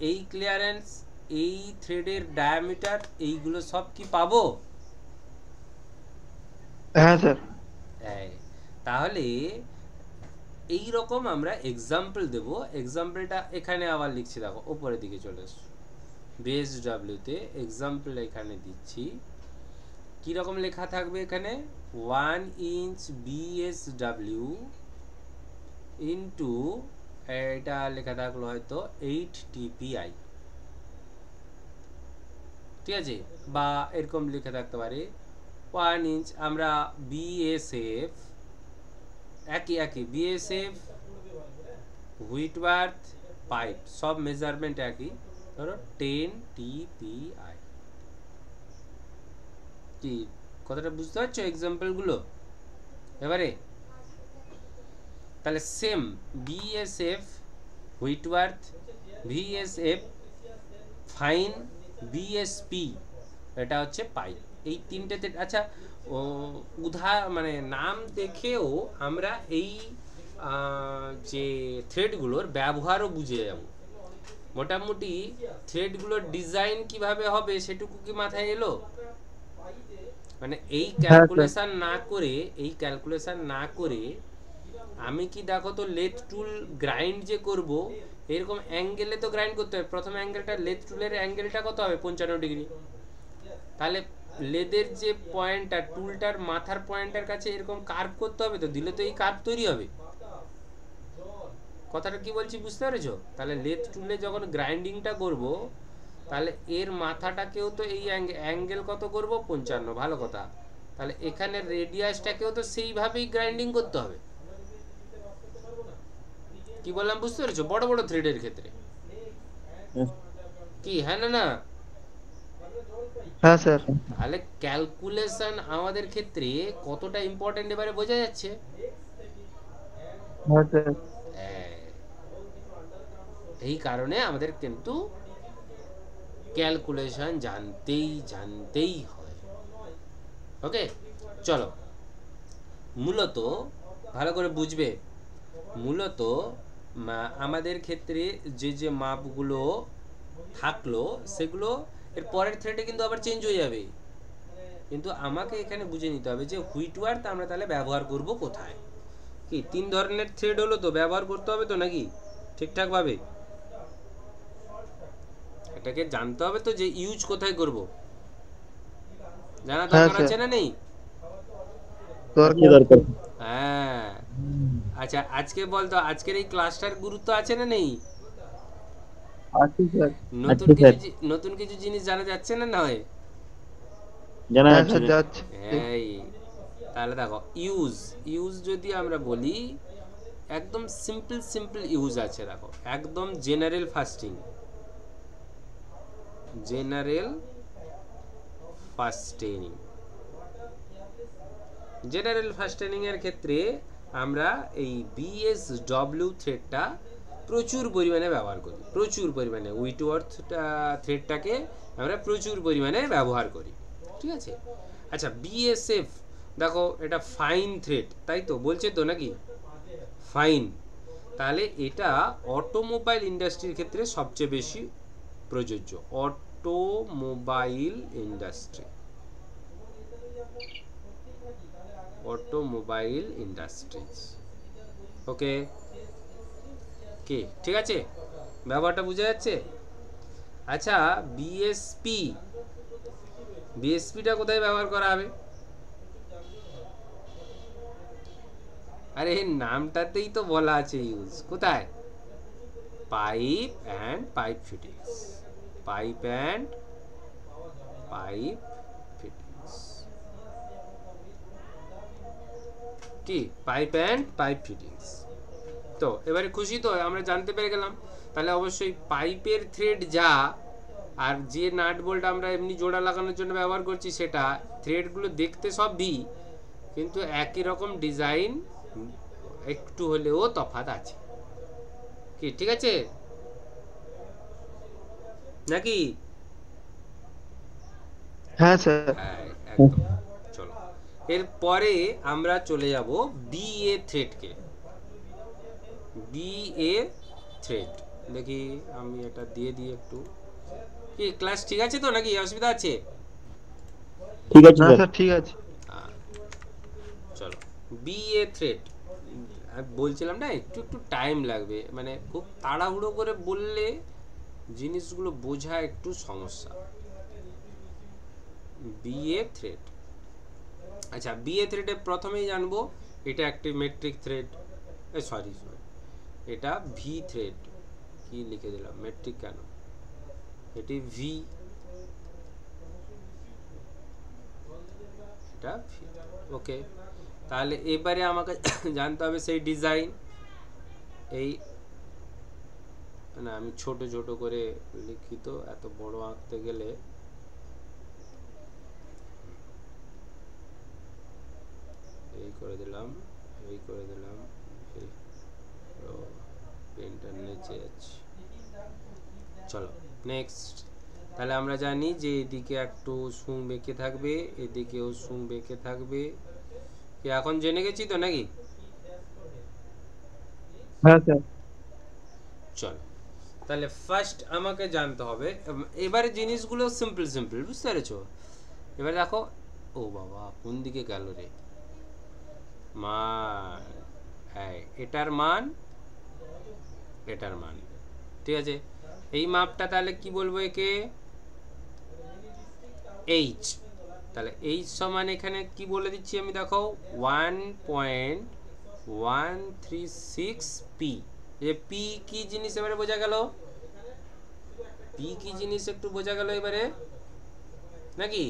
এই ক্লিয়ারেন্স, এই থ্রেডের ডায়ামিটার, এইগুলো সব কি পাবো? হ্যাঁ স্যার। তাহলে এই রকম আমরা এক্সাম্পল দেব। এক্সাম্পলটা এখানে আবার লিখছি, দেখো উপরের দিকে চলে এসো, বিএসডব্লিউতে এক্সাম্পল এখানে দিচ্ছি। কি রকম লেখা থাকবে এখানে? 1 ইঞ্চ বিএসডব্লিউ ইন্টু, এটা লেখা থাকলো হয়তো 8 টিপিআই, ঠিক আছে? বা এরকম লিখে থাকতে পারে 1 ইঞ্চ আমরা বিএসএফ, একই বিএসএফ হুইটওয়ার্থ পাইপ, সব মেজারমেন্ট একই, ধরো 10 টিপিআই। কি কথাটা বুঝতে পারছো এক্সাম্পল গুলো? এবারে তাহলে same BSF Whitworth, VSF fine, BSP, এটা হচ্ছে পাইপ, এই তিনটেতে। আচ্ছা মানে নাম দেখেও আমরা এই যে থ্রেডগুলোর ব্যবহারও বুঝে যাব। মোটামুটি থ্রেডগুলোর ডিজাইন কিভাবে হবে সেটুকু কি মাথায় এলো? মানে এই ক্যালকুলেশন না করে আমি কি দেখো তো লেথ টুল গ্রাইন্ড যে করব, এরকম অ্যাঙ্গেলে তো গ্রাইন্ড করতে হবে। প্রথম অ্যাঙ্গেলটা, লেথ টুলের অ্যাঙ্গেলটা কত হবে? 55 ডিগ্রি। তাহলে লেদের যে পয়েন্টটা, টুলটার মাথার পয়েন্টের কাছে এরকম কার্ভ করতে হবে, তো দিলে তো এই কার্ভ তৈরি হবে। কথাটা কি বলছি বুঝতে পেরেছো? তাহলে লেথ টুলে যখন গ্রাইন্ডিংটা করব, তাহলে এর মাথাটাকেও তো এই অ্যাঙ্গেল কত করব? 55, ভালো কথা। তাহলে এখানে রেডিয়াসটাকেও তো সেইভাবেই গ্রাইন্ডিং করতে হবে। কি বললাম বুঝতে পেরেছো? বড় বড় থ্রেডের ক্ষেত্রে কি, হ্যাঁ না? হ্যাঁ স্যার। তাহলে ক্যালকুলেশন আমাদের ক্ষেত্রে কতটা ইম্পর্টেন্ট এবারে বোঝা যাচ্ছে? হ্যাঁ স্যার। এই কারণে আমাদের কিন্তু ক্যালকুলেশন জানতেই হয়। ওকে, চলো মূলত ভালো করে বুঝবে, মূলত আমাদের ক্ষেত্রে যে যে মাপগুলো থাকলো সেগুলো এর পরের থ্রেডে কিন্তু আবার চেঞ্জ হয়ে যাবে, কিন্তু আমাকে এখানে বুঝে নিতে হবে যে হুইটওয়ার্থ আমরা তাহলে ব্যবহার করব কোথায়। কি 3 ধরনের থ্রেড হলো তো, ব্যবহার করতে হবে তো নাকি ঠিকঠাক ভাবে, এটাকে জানতে হবে তো যে ইউজ কোথায় করব, জানা হ্যাঁ দরকার স্যার, আছে না নেই? দরকার দরকার। হ্যাঁ। আচ্ছা আজকে বলতো আজকের এই ক্লাসটার গুরুত্ব আছে না নেই? আছে স্যার। নতুন আচ্ছা কিছু স্যার, নতুন কিছু জিনিস জানা যাচ্ছে না নয়? জানা হ্যাঁ যাচ্ছে স্যার, না। যাচ্ছে। এই তাহলে দেখো ইউজ, ইউজ যদি আমরা বলি একদম সিম্পল সিম্পল ইউজ আছে, দেখো একদম general fasting, general fastening, general fastening এর ক্ষেত্রে আমরা এই বিএসডব্লিউ থ্রেডটা প্রচুর পরিমাণে ব্যবহার করি, প্রচুর পরিমাণে উইটওয়ার্থ থ্রেডটাকে আমরা প্রচুর পরিমাণে ব্যবহার করি, ঠিক আছে। আচ্ছা বিএসএফ, দেখো এটা ফাইন থ্রেড, তাই তো বলছে তো নাকি ফাইন, তাহলে এটা অটোমোবাইল ইন্ডাস্ট্রির ক্ষেত্রে সবচেয়ে বেশি প্রযোজ্য, অটোমোবাইল ইন্ডাস্ট্রি, অটোমোবাইল ইন্ডাস্ট্রিজ। ওকে, কি ঠিক আছে, ব্যবহারটা বোঝা যাচ্ছে? আচ্ছা বিএসপি, বিএসপিটা কোথায় ব্যবহার করা হবে? আরে নামটাতেই তো বলা আছে ইউজ কোথায়, pipe and pipe fittings, pipe and pipe fittings, কি পাইপ অ্যান্ড পাইপ ফিটিংস। তো এবারে খুশি তো আমরা জানতে পেরে গেলাম, তাহলে অবশ্যই পাইপের থ্রেড যা আর যে নাট বোল্ট আমরা এমনি জোড়া লাগানোর জন্য ব্যবহার করছি সেটা, থ্রেডগুলো দেখতে সব ভি, কিন্তু একই রকম ডিজাইন, একটু হলেও তফাৎ আছে, কি ঠিক আছে নাকি? হ্যাঁ স্যার। হ্যাঁ একদম। চলো এরপরে আমরা চলে যাব বিএ থ্রেডকে, বিএ থ্রেড দেখি আমি এটা দিয়ে দিই একটু। কি ক্লাস ঠিক আছে তো নাকি অসুবিধা আছে? ঠিক আছে না স্যার। স্যার, ঠিক আছে। হ্যাঁ, চলো বিএ থ্রেড, বলছিলাম না একটু একটু টাইম লাগবে, মানে খুব তাড়াহুড়ো করে বললে জিনিসগুলো বোঝা একটু সমস্যা। বিএ থ্রেড, আচ্ছা বিএ থ্রেডে প্রথমেই জানবো এটা একটি মেট্রিক থ্রেড, সরি সরি এটা ভি থ্রেড, কি লিখে দিলাম মেট্রিক কেন, এটি ভি, এটা ভি। ওকে, তাহলে এবারে আমাকে জানতে হবে সেই ডিজাইন, এই না আমি ছোট ছোট করে লিখি তো এত বড় আঁকতে গেলে, এই করে দিলাম, এই করে দিলাম, এই পেনটা নিচে যাচ্ছে। চলো নেক্সট, তাহলে আমরা জানি যে এদিকে একটু সুং বেঁকে থাকবে, এদিকেও সুং বেঁকে থাকবে, কি এখন জেনে গেছি তো নাকি? হ্যাঁ স্যার। চলো তাহলে ফার্স্ট আমাকে জানতে হবে, এবারে জিনিসগুলো সিম্পল সিম্পল বুঝতে পেরেছো। এবার দেখো, ও বাবা কোন দিকে গেল রে, মান, হ্যাঁ এটার মান, এটার মান, ঠিক আছে। এই মাপটা তাহলে কি বলবো একে, এইচ, তাহলে এইচ সমান এখানে কি বলে দিচ্ছি আমি, দেখো 1.136 পি, যে পি কি জিনিস এবারে বোঝা গেল, পি কি জিনিস একটু বোঝা গেল এবারে নাকি?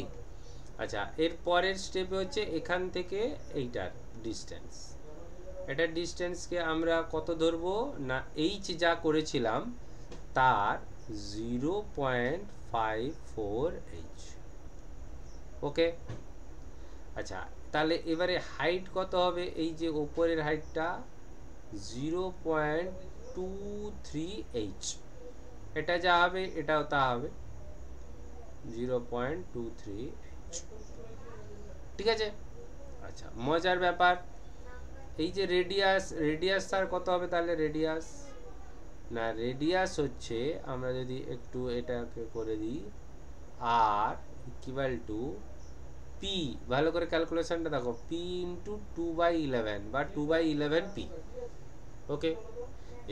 আচ্ছা এর পরের স্টেপে হচ্ছে এখান থেকে এইটার ডিস্টেন্স, এটার ডিস্টেন্সকে আমরা কত ধরবো না, এইচ যা করেছিলাম তার 0.54 এইচ। ওকে, আচ্ছা তাহলে এবারে হাইট কত হবে, এই যে উপরের হাইটটা 0.23 এইচ, এটা যা হবে এটাও তা হবে 0.23 এইচ, ঠিক আছে। আচ্ছা মজার ব্যাপার, এই যে রেডিয়াস, রেডিয়াস তার কত হবে তাহলে, রেডিয়াস না, রেডিয়াস হচ্ছে, আমরা যদি একটু এটাকে করে দিই, আর ইকুয়াল টু পি, ভালো করে ক্যালকুলেশনটা দেখো, পি ইন্টু 2/11 বা 2/11 পি। ওকে,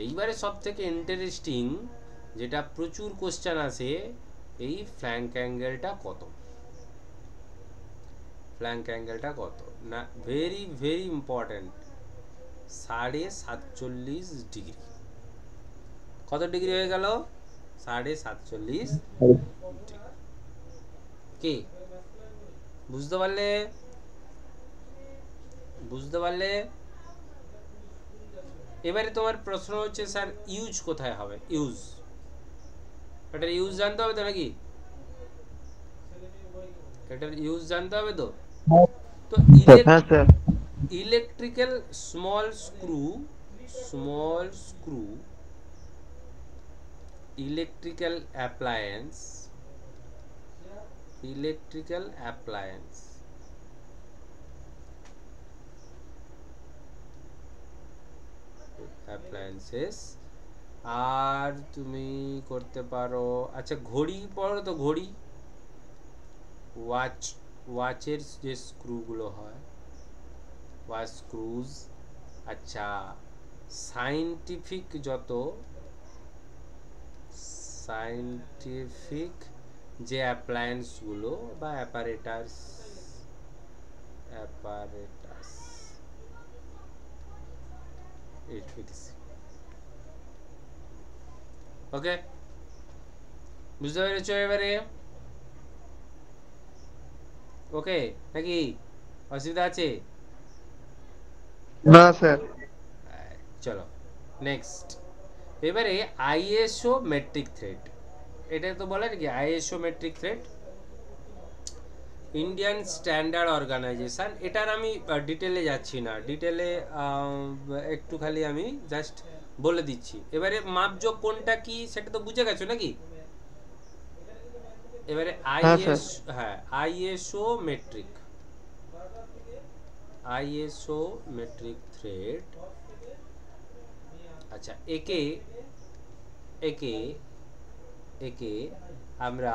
এইবারে সব থেকে ইন্টারেস্টিং যেটা প্রচুর কোশ্চেন আসে, এই ফ্ল্যাঙ্ক অ্যাঙ্গেলটা কত, ফ্ল্যাঙ্ক অ্যাঙ্গেলটা কত না, ভেরি ভেরি ইম্পর্টেন্ট, 47.5 ডিগ্রি। কত ডিগ্রি হয়ে গেল? 47.5 ডিগ্রি। কি বুঝতে পারলে? বুঝতে পারলে? এবারে তোমার প্রশ্ন হচ্ছে স্যার ইউজ কোথায় হবে? ইউজ, এটার ইউজ জানতে হবে তো নাকি? এটার ইউজ জানতে হবে তো। তো হ্যাঁ sir. Electrical small screw, electrical appliance, appliances. আর তুমি করতে পারো, আচ্ছা ঘড়ি পড়ো তো, ঘড়ি, ওয়াচের যে স্ক্রুগুলো হয়, ওয়াচ স্ক্রুজ। আচ্ছা, সায়েন্টিফিক যে অ্যাপ্লায়েন্সগুলো বা অ্যাপারেটাস, ওকে, বুঝতে পেরেছো এবারে? ওকে নাকি অসুবিধা আছে? না স্যার। চলো নেক্সট। এবারে আইএসও মেট্রিক থ্রেড, এটা তো বলে নাকি ISO metric thread, Indian standard organisation. এটার আমি ডিটেলে যাচ্ছি না, ডিটেলে একটু খালি আমি জাস্ট বলে দিচ্ছি। এবারে মাপযোগ কোনটা কি সেটা তো বুঝে গেছো নাকি? এবারে আইএসও মেট্রিক থ্রেড। আচ্ছা, একে আমরা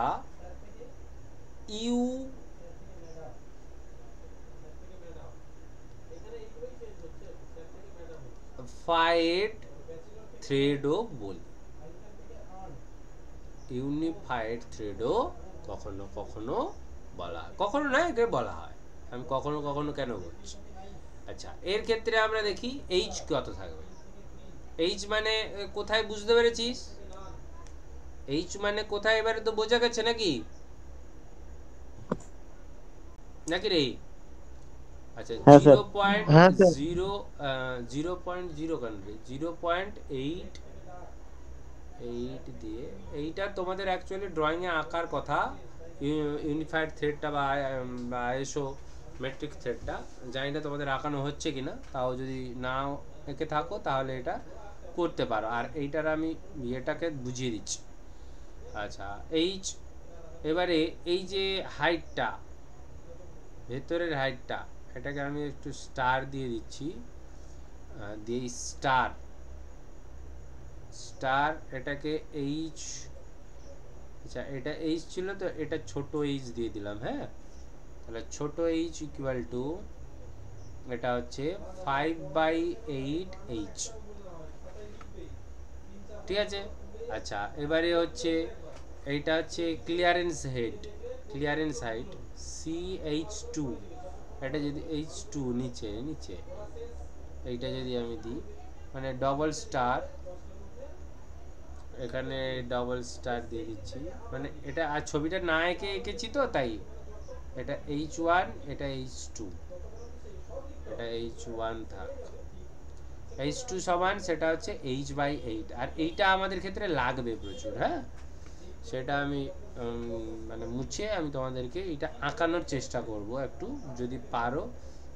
ইউনিফাইড থ্রেডও বলি, ইউনিফাইড থ্রেডও কখনো কখনো বলা হয়, কখনো না একে বলা হয়, আমি কখনো কখনো কেন বলছি। আচ্ছা, এর ক্ষেত্রে আমরা দেখি এইচ কত থাকবে। এইচ মানে কোথায়, বুঝতে পেরেছিস? এইচ মানে কোথায় এবারে তো বোঝা গেছে নাকি নাকি রে? আচ্ছা, 0.8 দিয়ে, এইটা তোমাদের অ্যাকচুয়ালি ড্রয়িং এ আঁকার কথা, ইউনিফাইড থ্রেডটা বা আইএসও মেট্রিক থ্রেডটা। জানি না তোমাদের আঁকানো হচ্ছে কিনা, তাও যদি না এঁকে থাকো তাহলে এটা করতে পারো। আর এইটার আমি ইয়েটাকে বুঝিয়ে দিচ্ছি। আচ্ছা, এইচ, এবারে এই যে হাইটটা, ভেতরের হাইটটা, এটাকে আমি একটু স্টার দিয়ে দিচ্ছি, দিয়ে স্টার এটাকে এইচ। আচ্ছা, এটা এইচ ছিল তো, এটা ছোট এইচ দিয়ে দিলাম। হ্যাঁ, তাহলে ছোট এইচ ইকুয়াল টু, এটা হচ্ছে 5/8 এইচ, ঠিক আছে? আচ্ছা, এবারে হচ্ছে এইটা হচ্ছে ক্লিয়ারেন্স হাইট CH2, এটা যদি H2 নিচে এইটা যদি আমি দিই, মানে ডবল স্টার, এখানে ডবল স্টার দিয়ে দিচ্ছি, মানে এটা আর ছবিটা না এঁকেছি তো তাই। এটা H1, এটা H2, এটা H1 থাক, H2 সমান সেটা হচ্ছে H/8। আর এইটা আমাদের ক্ষেত্রে লাগবে প্রচুর। হ্যাঁ, সেটা আমি মানে মুছে আমি তোমাদেরকে এটা আঁকানোর চেষ্টা করব, একটু যদি পারো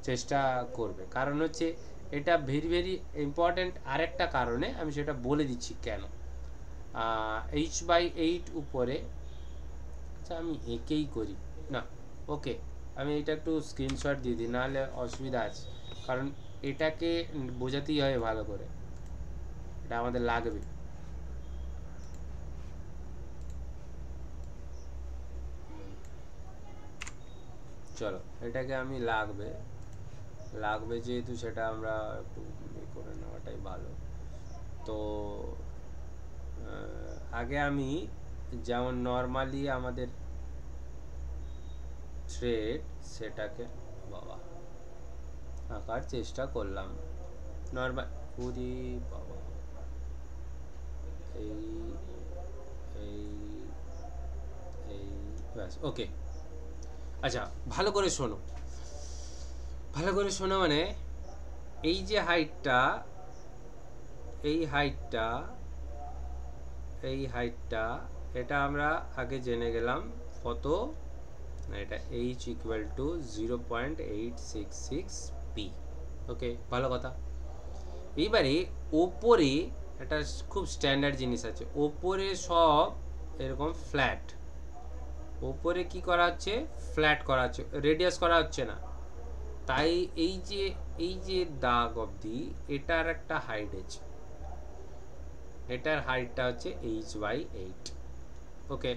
চেষ্টা করবে, কারণ হচ্ছে এটা ভেরি ভেরি ইম্পর্টেন্ট। আরেকটা কারণে আমি সেটা বলে দিচ্ছি কেন। H/8 উপরে, আচ্ছা আমি একেই করি না, ওকে, আমি এটা একটু স্ক্রিনশট দিয়ে দিই, নাহলে অসুবিধা আছে, কারণ এটাকে বোঝাতেই হয় ভালো করে, এটা আমাদের লাগবে। চলো এটাকে আমি লাগবে যেহেতু সেটা আমরা একটু করে নেওয়াটাই ভালো। তো আগে আমি যেমন নর্মালি আমাদের থ্রেড সেটাকে বাবা আঁকার চেষ্টা করলাম নর্মাল পুরি বাবা এই এই এই ব্যাস ওকে। আচ্ছা ভালো করে শোনো মানে এই যে হাইটটা এই হাইটটা এটা আমরা আগে জেনে গেলাম কত, এটা h ইকুয়াল টু 0.866 পি। ওকে ভালো কথা। এইবারে ওপরে একটা খুব স্ট্যান্ডার্ড জিনিস আছে, ওপরে সব এরকম ফ্ল্যাট, ওপরে কি করা হচ্ছে ফ্ল্যাট করা হচ্ছে, রেডিয়াস করা হচ্ছে না। তাই এই যে দাগ অবধি এটার একটা হাইট আছে, এটার হাইটটা হচ্ছে h/8। ওকে,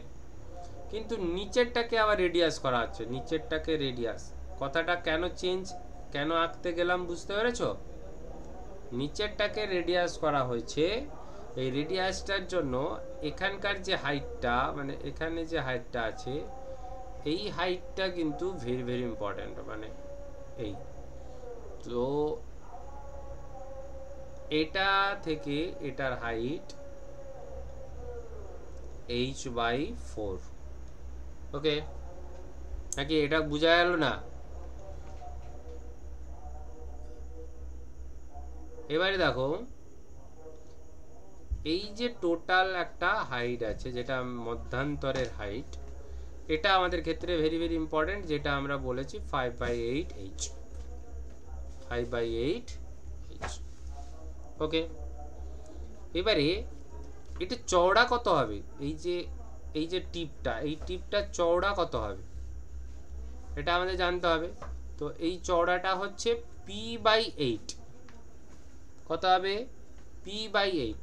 কিন্তু নিচেরটাকে আবার রেডিয়াস করা হচ্ছে, নিচেরটাকে রেডিয়াস, কথাটা কেন আঁকতে গেলাম বুঝতে পেরেছো? নিচেরটাকে রেডিয়াস করা হয়েছে, এই রেডিয়াসটার জন্য এখানকার যে হাইটটা মানে এখানে যে হাইটটা আছে এই হাইটটা কিন্তু ভেরি ভেরি ইম্পর্টেন্ট। মানে এই তো এটা থেকে এটার হাইট h/4। ওকে, নাকি এটা বোঝা গেল না? এবারে দেখো এই যে টোটাল একটা হাইট আছে যেটা মধ্যান্তরের হাইট, এটা আমাদের ক্ষেত্রে ভেরি ভেরি ইম্পর্টেন্ট, যেটা আমরা বলেছি 5/8h। 5/8h। ওকে, এবারে এটা চওড়া কত হবে? এই যে টিপটা, এই টিপটা চওড়া কত হবে এটা আমাদের জানতে হবে। তো এই চওড়াটা হচ্ছে p/8। কত হবে? p/8।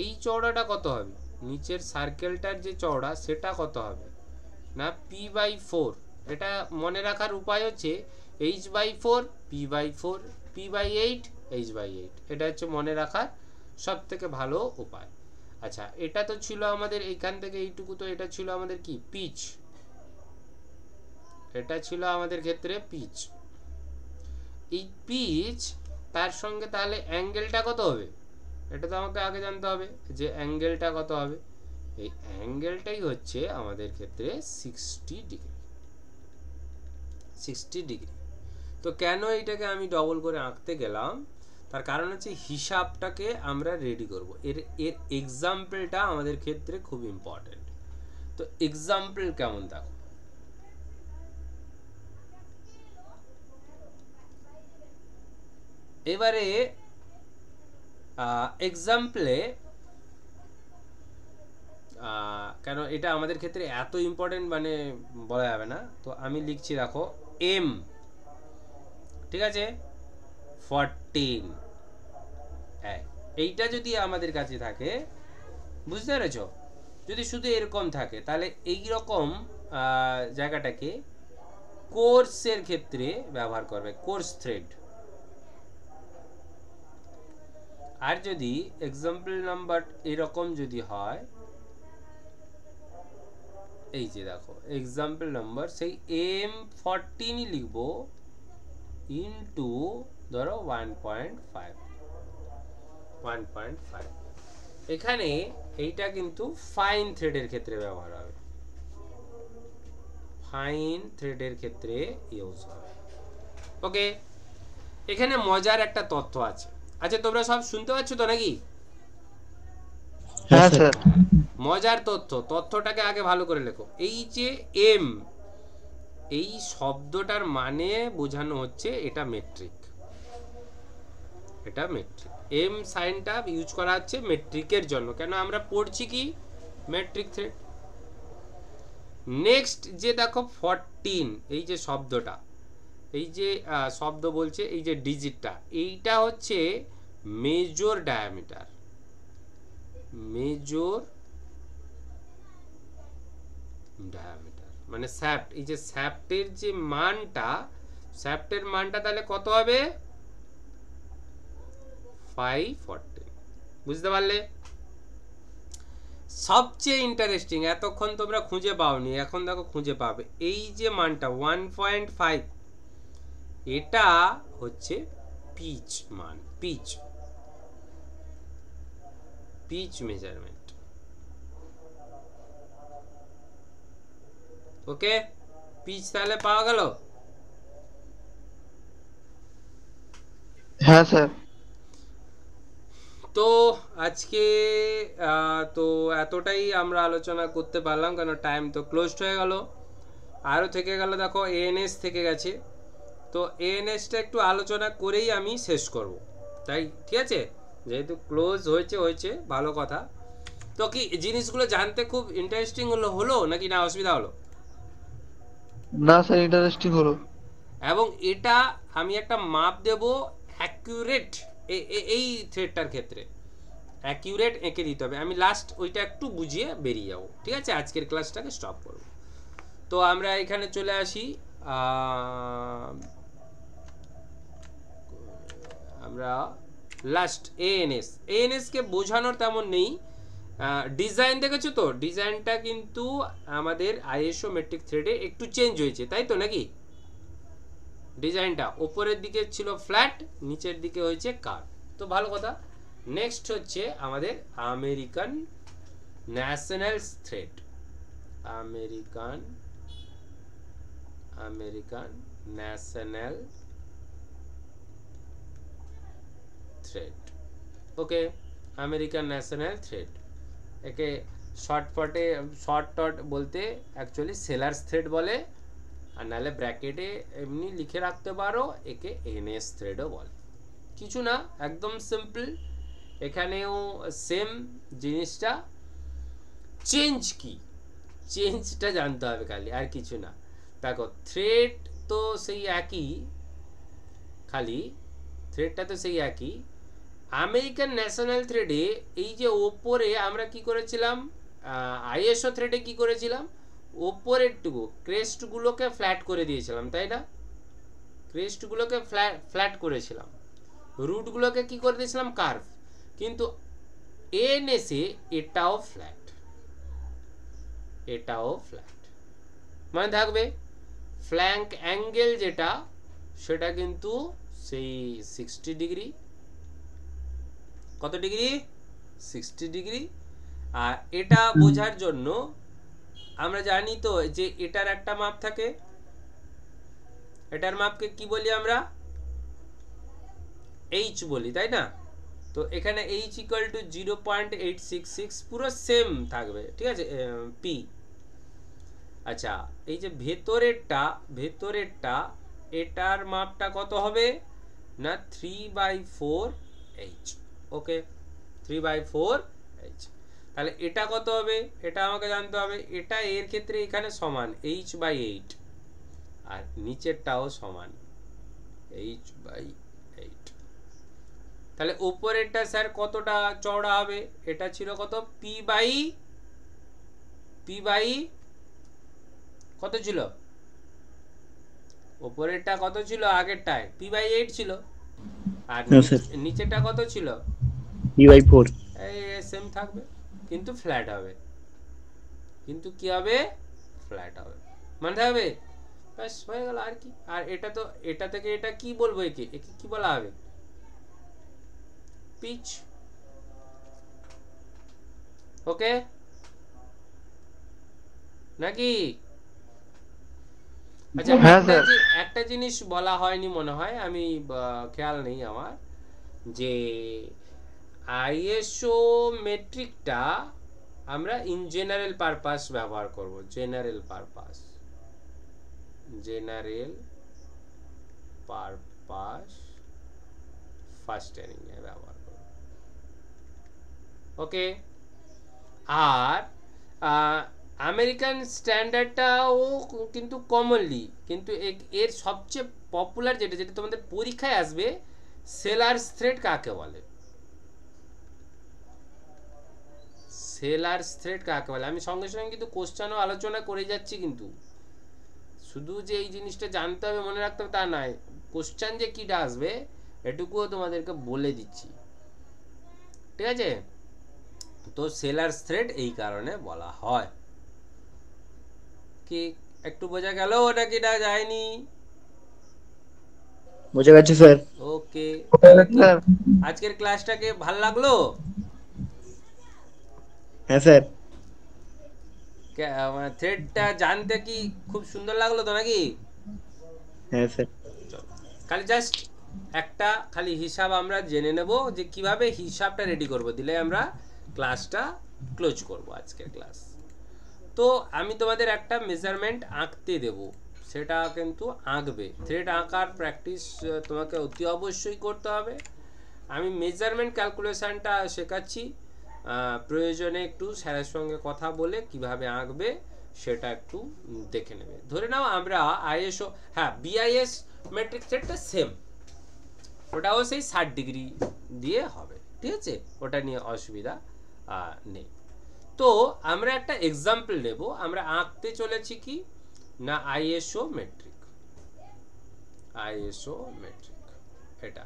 এই চওড়াটা কত হবে? নিচের সার্কেলটার যে চওড়া সেটা কত হবে না p/4। এটা মনে রাখার উপায় হচ্ছে h/4 p/4 p/8 h/8। এটা হচ্ছে মনে রাখার সব থেকে ভালো উপায়। আচ্ছা, এটা তো ছিল আমাদের এইখান থেকে এইটুকু, তো এটা ছিল আমাদের কি পিচ, এটা ছিল আমাদের ক্ষেত্রে পিচ। এই পিচ তার সঙ্গে তাহলে অ্যাঙ্গেলটা কত হবে এটা তো আমাকে আগে জানতে হবে, যে অ্যাঙ্গেলটা কত হবে। এই অ্যাঙ্গেলটাই হচ্ছে আমাদের ক্ষেত্রে 60 ডিগ্রি। 60 ডিগ্রি। তো কেন এইটাকে আমি ডবল করে আঁকতে গেলাম, তার কারণ হচ্ছে হিসাবটাকে আমরা রেডি করব, এর এক্সাম্পলটা আমাদের ক্ষেত্রে খুব ইম্পর্টেন্ট। তো এক্সাম্পল কেমন দেখো, এবারে এক্সাম্পলে কেন এটা আমাদের ক্ষেত্রে এত ইম্পর্টেন্ট মানে বলা যাবে না। তো আমি লিখছি দেখো m, ঠিক আছে, 14। এইটা যদি আমাদের কাছে থাকে, বুঝতে পেরেছ, যদি শুধু এরকম থাকে তাহলে এই রকম জায়গাটাকে কোর্সের ক্ষেত্রে ব্যবহার করবে, কোর্স থ্রেড। আর যদি এক্সাম্পল নাম্বার এরকম যদি হয়, এই যে দেখো এক্সাম্পল নাম্বার সেই m14 লিখবো ইনটু ধরো 1.5। এখানে এইটা কিন্তু ফাইন থ্রেডের ক্ষেত্রে ব্যবহার হবে, ফাইন থ্রেডের ক্ষেত্রে ইউজ হবে। ওকে, এখানে মজার একটা তথ্য আছে। আচ্ছা তোমরা সব শুনতে পাচ্ছ তো নাকি? হ্যাঁ স্যার। মজার তথ্যটাকে আগে ভালো করে লেখো। এই যে এম, এই শব্দটার মানে বোঝানো হচ্ছে এটা মেট্রিক, এটা মেট্রিক। এম সাইনটা ইউজ করা হচ্ছে মেট্রিকের জন্য, কেন আমরা পড়ছি কি মেট্রিক থ্রেড। নেক্সট যে দেখো 14, এই যে শব্দটা, এই যে শব্দ বলছে এই যে ডিজিটটা, এইটা হচ্ছে মেজর ডায়ামিটার। মেজর ডায়ামিটার মানে স্যাপ্ট, এই যে স্যাপ্টের যে মানটা, স্যাপ্টের মানটা তাহলে কত হবে 514, বুঝতে পারলে? সবচেয়ে ইন্টারেস্টিং, এতক্ষণ তোমরা খুঁজে পাওনি, এখন দেখো খুঁজে পাবে। এই যে মানটা 1.5, এটা হচ্ছে পিচ মান, পিচ মেজারমেন্ট। ওকে, পিচ তাহলে পাওয়া গেল। হ্যাঁ স্যার। তো আজকে তো এতটাই আমরা আলোচনা করতে পারলাম, কারণ টাইম তো ক্লোজড হয়ে গেল। আরও থেকে গেল, দেখো এএনএস থেকে গেছে, তো এএনএসটা একটু আলোচনা করেই আমি শেষ করব, তাই ঠিক আছে, যেহেতু ক্লোজ হয়েছে ভালো কথা। তো কি জিনিসগুলো জানতে খুব ইন্টারেস্টিং হলো নাকি না, অসুবিধা হলো? না স্যার, ইন্টারেস্টিং হলো। এবং এটা আমি একটা মাপ দেব অ্যাকিউরেট, এই থ্রেডটার ক্ষেত্রে অ্যাকিউরেট এঁকে দিতে হবে। আমি লাস্ট ওইটা একটু বুঝিয়ে বেরিয়ে যাবো, ঠিক আছে? আজকের ক্লাসটাকে স্টপ করব। তো আমরা এখানে চলে আসি, আমরা লাস্ট এএনএস কে বোঝানোর তেমন নেই। ডিজাইন দেখেছো তো, ডিজাইনটা কিন্তু আমাদের আইএসও মেট্রিক থ্রেডে একটু চেঞ্জ হয়েছে, তাই তো নাকি? ডিজাইনটা ওপরের দিকে ছিল ফ্ল্যাট, নিচের দিকে হয়েছে কার্ভ, তো ভালো কথা। নেক্সট হচ্ছে আমাদের American national thread, American national thread. Okay, American national thread, একে শর্ট বলতে অ্যাকচুয়ালি সেলার্স থ্রেড বলে, আর নাহলে ব্র্যাকেটে এমনি লিখে রাখতে পারো, একে এনএস থ্রেডও বলে। কিছু না, একদম সিম্পল। এখানেও সেম জিনিসটা, চেঞ্জটা জানতে হবে খালি, আর কিছু না। দেখো থ্রেড তো সেই একই, খালি থ্রেডটা তো সেই একই। আমেরিকান ন্যাশনাল থ্রেডে এই যে ওপরে আমরা কি করেছিলাম, আইএসও থ্রেডে কি করেছিলাম, ওপরের টুকু ক্রেস্টগুলোকে ফ্ল্যাট করে দিয়েছিলাম, তাই না? ক্রেস্টগুলোকে ফ্ল্যাট করেছিলাম, রুটগুলোকে কি করে দিয়েছিলাম, কার্ভ। কিন্তু এএনএসে এটাও ফ্ল্যাট, মানে থাকবে ফ্ল্যাঙ্ক অ্যাঙ্গেল যেটা, সেটা কিন্তু সেই 60 ডিগ্রি। কত ডিগ্রি? 60 ডিগ্রি। আর এটা বোঝার জন্য আমরা জানি তো যে এটার একটা মাপ থাকে, এটার মাপকে কি বলি আমরা, এইচ বলি, তাই না? তো এখানে এইচ ইকুয়াল টু 0.866, পুরো সেম থাকবে, ঠিক আছে, পি। আচ্ছা, এই যে ভেতরেরটা এটার মাপটা কত হবে না, 3/4 এইচ। ওকে, 3/4 এইচ। তাহলে এটা কত হবে, এটা আমাকে জানতে হবে। এটা এর ক্ষেত্রে এখানে সমান h/8, আর নিচেরটাও সমান h/8। তাহলে উপরেরটা স্যার কতটা চওড়া হবে, এটা ছিল কত, p/, কত ছিল উপরেরটা, কত ছিল আগেরটায়, p/8 ছিল, আর নিচেরটা কত ছিল, p/4। এই সেম থাকবে, কিন্তু ফ্ল্যাট হবে, কিন্তু কি হবে, ফ্ল্যাট হবে, মানে থাকবে। ব্যাস হয়ে গেল, আর কি। আর এটা তো, এটা থেকে এটা কি বলবো, একে কি বলা হবে, পিচ। ওকে নাকি? আচ্ছা, একটা জিনিস বলা হয়নি মনে হয়, আমি খেয়াল নেই আমার, যে আইএসও মেট্রিকটা আমরা ইন জেনারেল পারপাস ব্যবহার করব, জেনারেল পারপাস ফাস্টেনিং এ ব্যবহার করব। ওকে, আর আমেরিকান স্ট্যান্ডার্ডটাও কিন্তু কমনলি, কিন্তু এর সবচেয়ে পপুলার যেটা তোমাদের পরীক্ষায় আসবে, সেলার্স থ্রেড কাকে বলে, আমি সঙ্গে সঙ্গে কিন্তু কোশ্চেনও আলোচনা করে যাচ্ছি, কিন্তু শুধু যে এই জিনিসটা জানতে হবে মনে রাখতে হবে তা নয়, কোশ্চেন যে কিটা আসবে এটুকুও তোমাদেরকে বলে দিচ্ছি, ঠিক আছে? তো সেলার্স থ্রেড এই কারণে বলা হয়। কি একটু বোঝা গেল নাকি না যায়নি? বুঝে গেছি স্যার। ওকে, তাহলে কি স্যার আজকের ক্লাসটাকে ভাল লাগলো? হ্যাঁ স্যার। থ্রেডটা জানতে কি খুব সুন্দর লাগলো তো নাকি? হ্যাঁ স্যার। খালি জাস্ট একটা খালি হিসাব আমরা জেনে নেব যে কিভাবে হিসাবটা রেডি করব, দিলে আমরা ক্লাসটা ক্লোজ করব আজকের ক্লাস। তো আমি তোমাদের একটা মেজারমেন্ট আঁকতে দেব, সেটা কিন্তু আঁকবে। থ্রেড আঁকার প্র্যাকটিস তোমাকে অতি অবশ্যই করতে হবে। আমি মেজারমেন্ট ক্যালকুলেশনটা শেখাচ্ছি, প্রয়োজনে একটু স্যারের সঙ্গে কথা বলে কিভাবে আঁকবে সেটা একটু দেখে নেবে। ধরে নাও আমরা আইএসও, হ্যাঁ বিআইএস মেট্রিক থ্রেডটা সেম, ওটাও সেই 60 ডিগ্রি দিয়ে হবে, ঠিক আছে? ওটা নিয়ে অসুবিধা নেই। তো আমরা একটা এক্সাম্পল নেব, আমরা আঁকতে চলেছি কি না আইএসও মেট্রিক, আইএসও মেট্রিক এটা।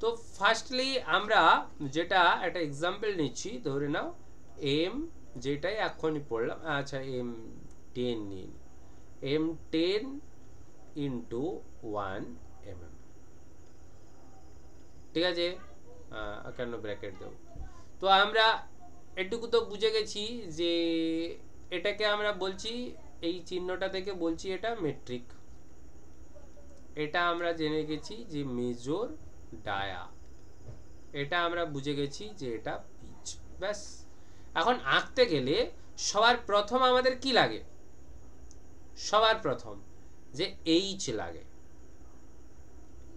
তো ফার্স্টলি আমরা যেটা একটা এক্সাম্পল নিচ্ছি, ধরে নাও এম, যেটাই এখনই পড়লাম, আচ্ছা M10 নিন, M10 ইন্টু 1 mm, ঠিক আছে? কেন ব্র্যাকেট দেব? তো আমরা এটুকু তো বুঝে গেছি যে এটাকে আমরা বলছি, এই চিহ্নটা থেকে বলছি এটা মেট্রিক, এটা আমরা জেনে গেছি যে মেজর ডায়া, এটা আমরা বুঝে গেছি যে এটা পিচ। ব্যাস, এখন আঁকতে গেলে সবার প্রথম আমাদের কি লাগে? সবার প্রথম যে এইচ লাগে।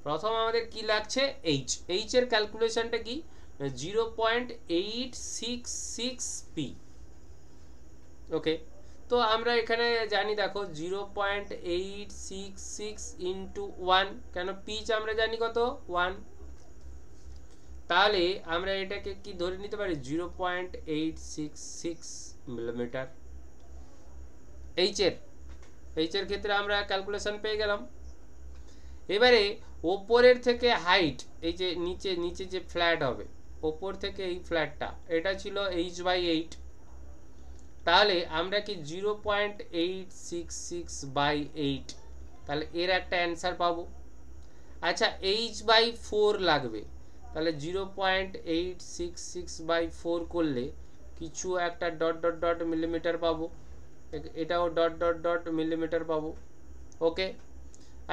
প্রথম আমাদের কি লাগছে? এইচ। এইচ এর ক্যালকুলেশনটা কি? 0.866p। ওকে, তো আমরা এখানে জানি, দেখো 0.866 ইন্টু 1, কেন পিচ আমরা জানি কত? 1। তাহলে আমরা এটাকে কি ধরে নিতে পারি? 0.866 মিলিমিটার। এইচ এর ক্ষেত্রে আমরা ক্যালকুলেশন পেয়ে গেলাম। এবারে ওপরের থেকে হাইট, এই যে নিচে যে ফ্ল্যাট হবে, ওপর থেকে এই ফ্ল্যাটটা, এটা ছিল h/8। তাহলে আমরা কি 0.866/8, তাহলে এর একটা অ্যান্সার পাবো। আচ্ছা h/4 লাগবে, তাহলে 0.866/4 করলে কিছু একটা ডট ডট ডট মিলিমিটার পাবো, এটাও ডট ডট ডট মিলিমিটার পাবো। ওকে,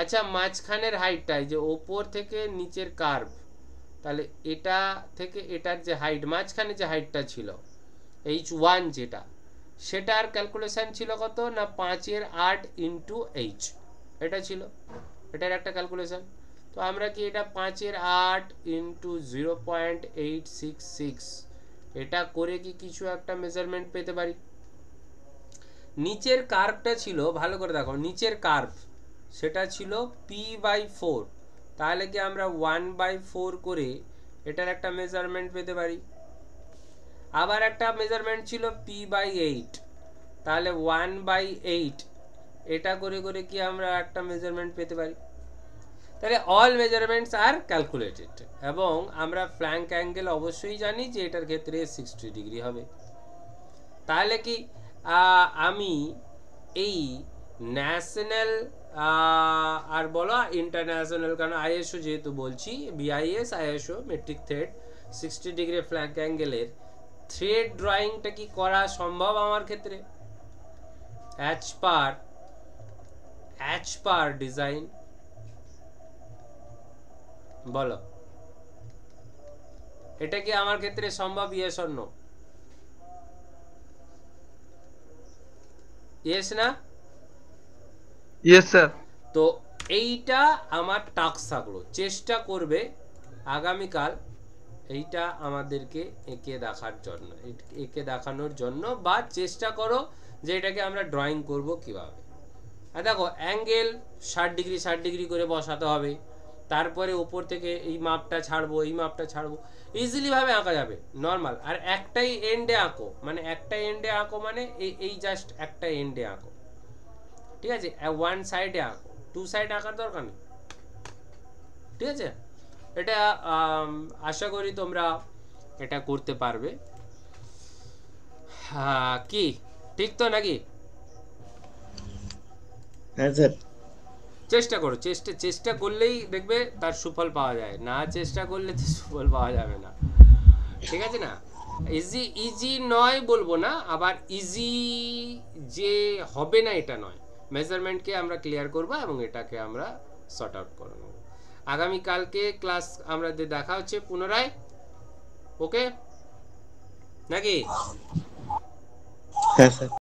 আচ্ছা মাঝখানের হাইটটাই যে ওপর থেকে নিচের কার্ভ, তাহলে এটা থেকে এটার যে হাইট, মাঝখানে যে হাইটটা ছিল h1 যেটা, সেটার ক্যালকুলেশন ছিল কত না 5/8 ইন্টু h, এটা ছিল এটার একটা ক্যালকুলেশন। তো আমরা কি এটা 5/8 ইন্টু 0.866 এটা করে কি কিছু একটা মেজারমেন্ট পেতে পারি? নিচের কার্ভটা ছিল, ভালো করে দেখো, নিচের কার্ভ সেটা ছিল p/4, তাহলে কি আমরা 1/4 করে এটার একটা মেজারমেন্ট পেতে পারি। আবার একটা মেজারমেন্ট ছিল p/8, তাহলে 1/8 এটা করে করে কি আমরা একটা মেজারমেন্ট পেতে পারি। তাহলে অল মেজারমেন্টস আর ক্যালকুলেটেড, এবং আমরা ফ্ল্যাঙ্ক অ্যাঙ্গেল অবশ্যই জানি যে এটার ক্ষেত্রে 60 ডিগ্রি হবে। তাহলে কি আমি এই ন্যাশনাল আর বলো ইন্টারন্যাশনাল, কারণ আইএসও যেহেতু বলছি, BIS ISO metric thread 60 degree flank অ্যাঙ্গেলের থ্রেড ড্রয়িংটা কি করা সম্ভব আমার ক্ষেত্রে? অ্যাজ পার ডিজাইন, বলো এটা কি আমার ক্ষেত্রে সম্ভব? Yes or no? ইয়েস না? Yes sir. তো এইটা আমার টাস্ক থাকলো, চেষ্টা করবে আগামীকাল এইটা আমাদেরকে এঁকে দেখানোর জন্য, বা চেষ্টা করো যে এটাকে আমরা ড্রয়িং করব কিভাবে। আর দেখো অ্যাঙ্গেল 60 ডিগ্রি 60 ডিগ্রি করে বসাতে হবে, তারপরে উপর থেকে এই মাপটা ছাড়বো, এই মাপটা ছাড়বো, ইজিলি ভাবে আঁকা যাবে নর্মাল। আর একটাই এন্ডে আঁকো, মানে একটা এন্ডে আঁকো, মানে এই জাস্ট একটা এন্ডে আঁকো, ঠিক আছে, ওয়ান সাইডে আঁকো, টু সাইড আঁকার দরকার নেই। ঠিক আছে, এটা আশা করি তোমরা এটা করতে পারবে। কি ঠিক তো নাকি? হ্যাঁ স্যার। চেষ্টা করো, চেষ্টা করলেই দেখবে তার সুফল পাওয়া যায়, না চেষ্টা করলে তো সুফল পাওয়া যাবে না। ঠিক আছে না? ইজি নয় বলবো না, আবার ইজি যে হবে না এটা নয়। মেজারমেন্টকে আমরা ক্লিয়ার করব এবং এটাকে আমরা সর্ট আউট করে নেব। আগামীকালকে ক্লাস আমাদের দেখা হচ্ছে পুনরায়, ওকে নাকি? হ্যাঁ স্যার।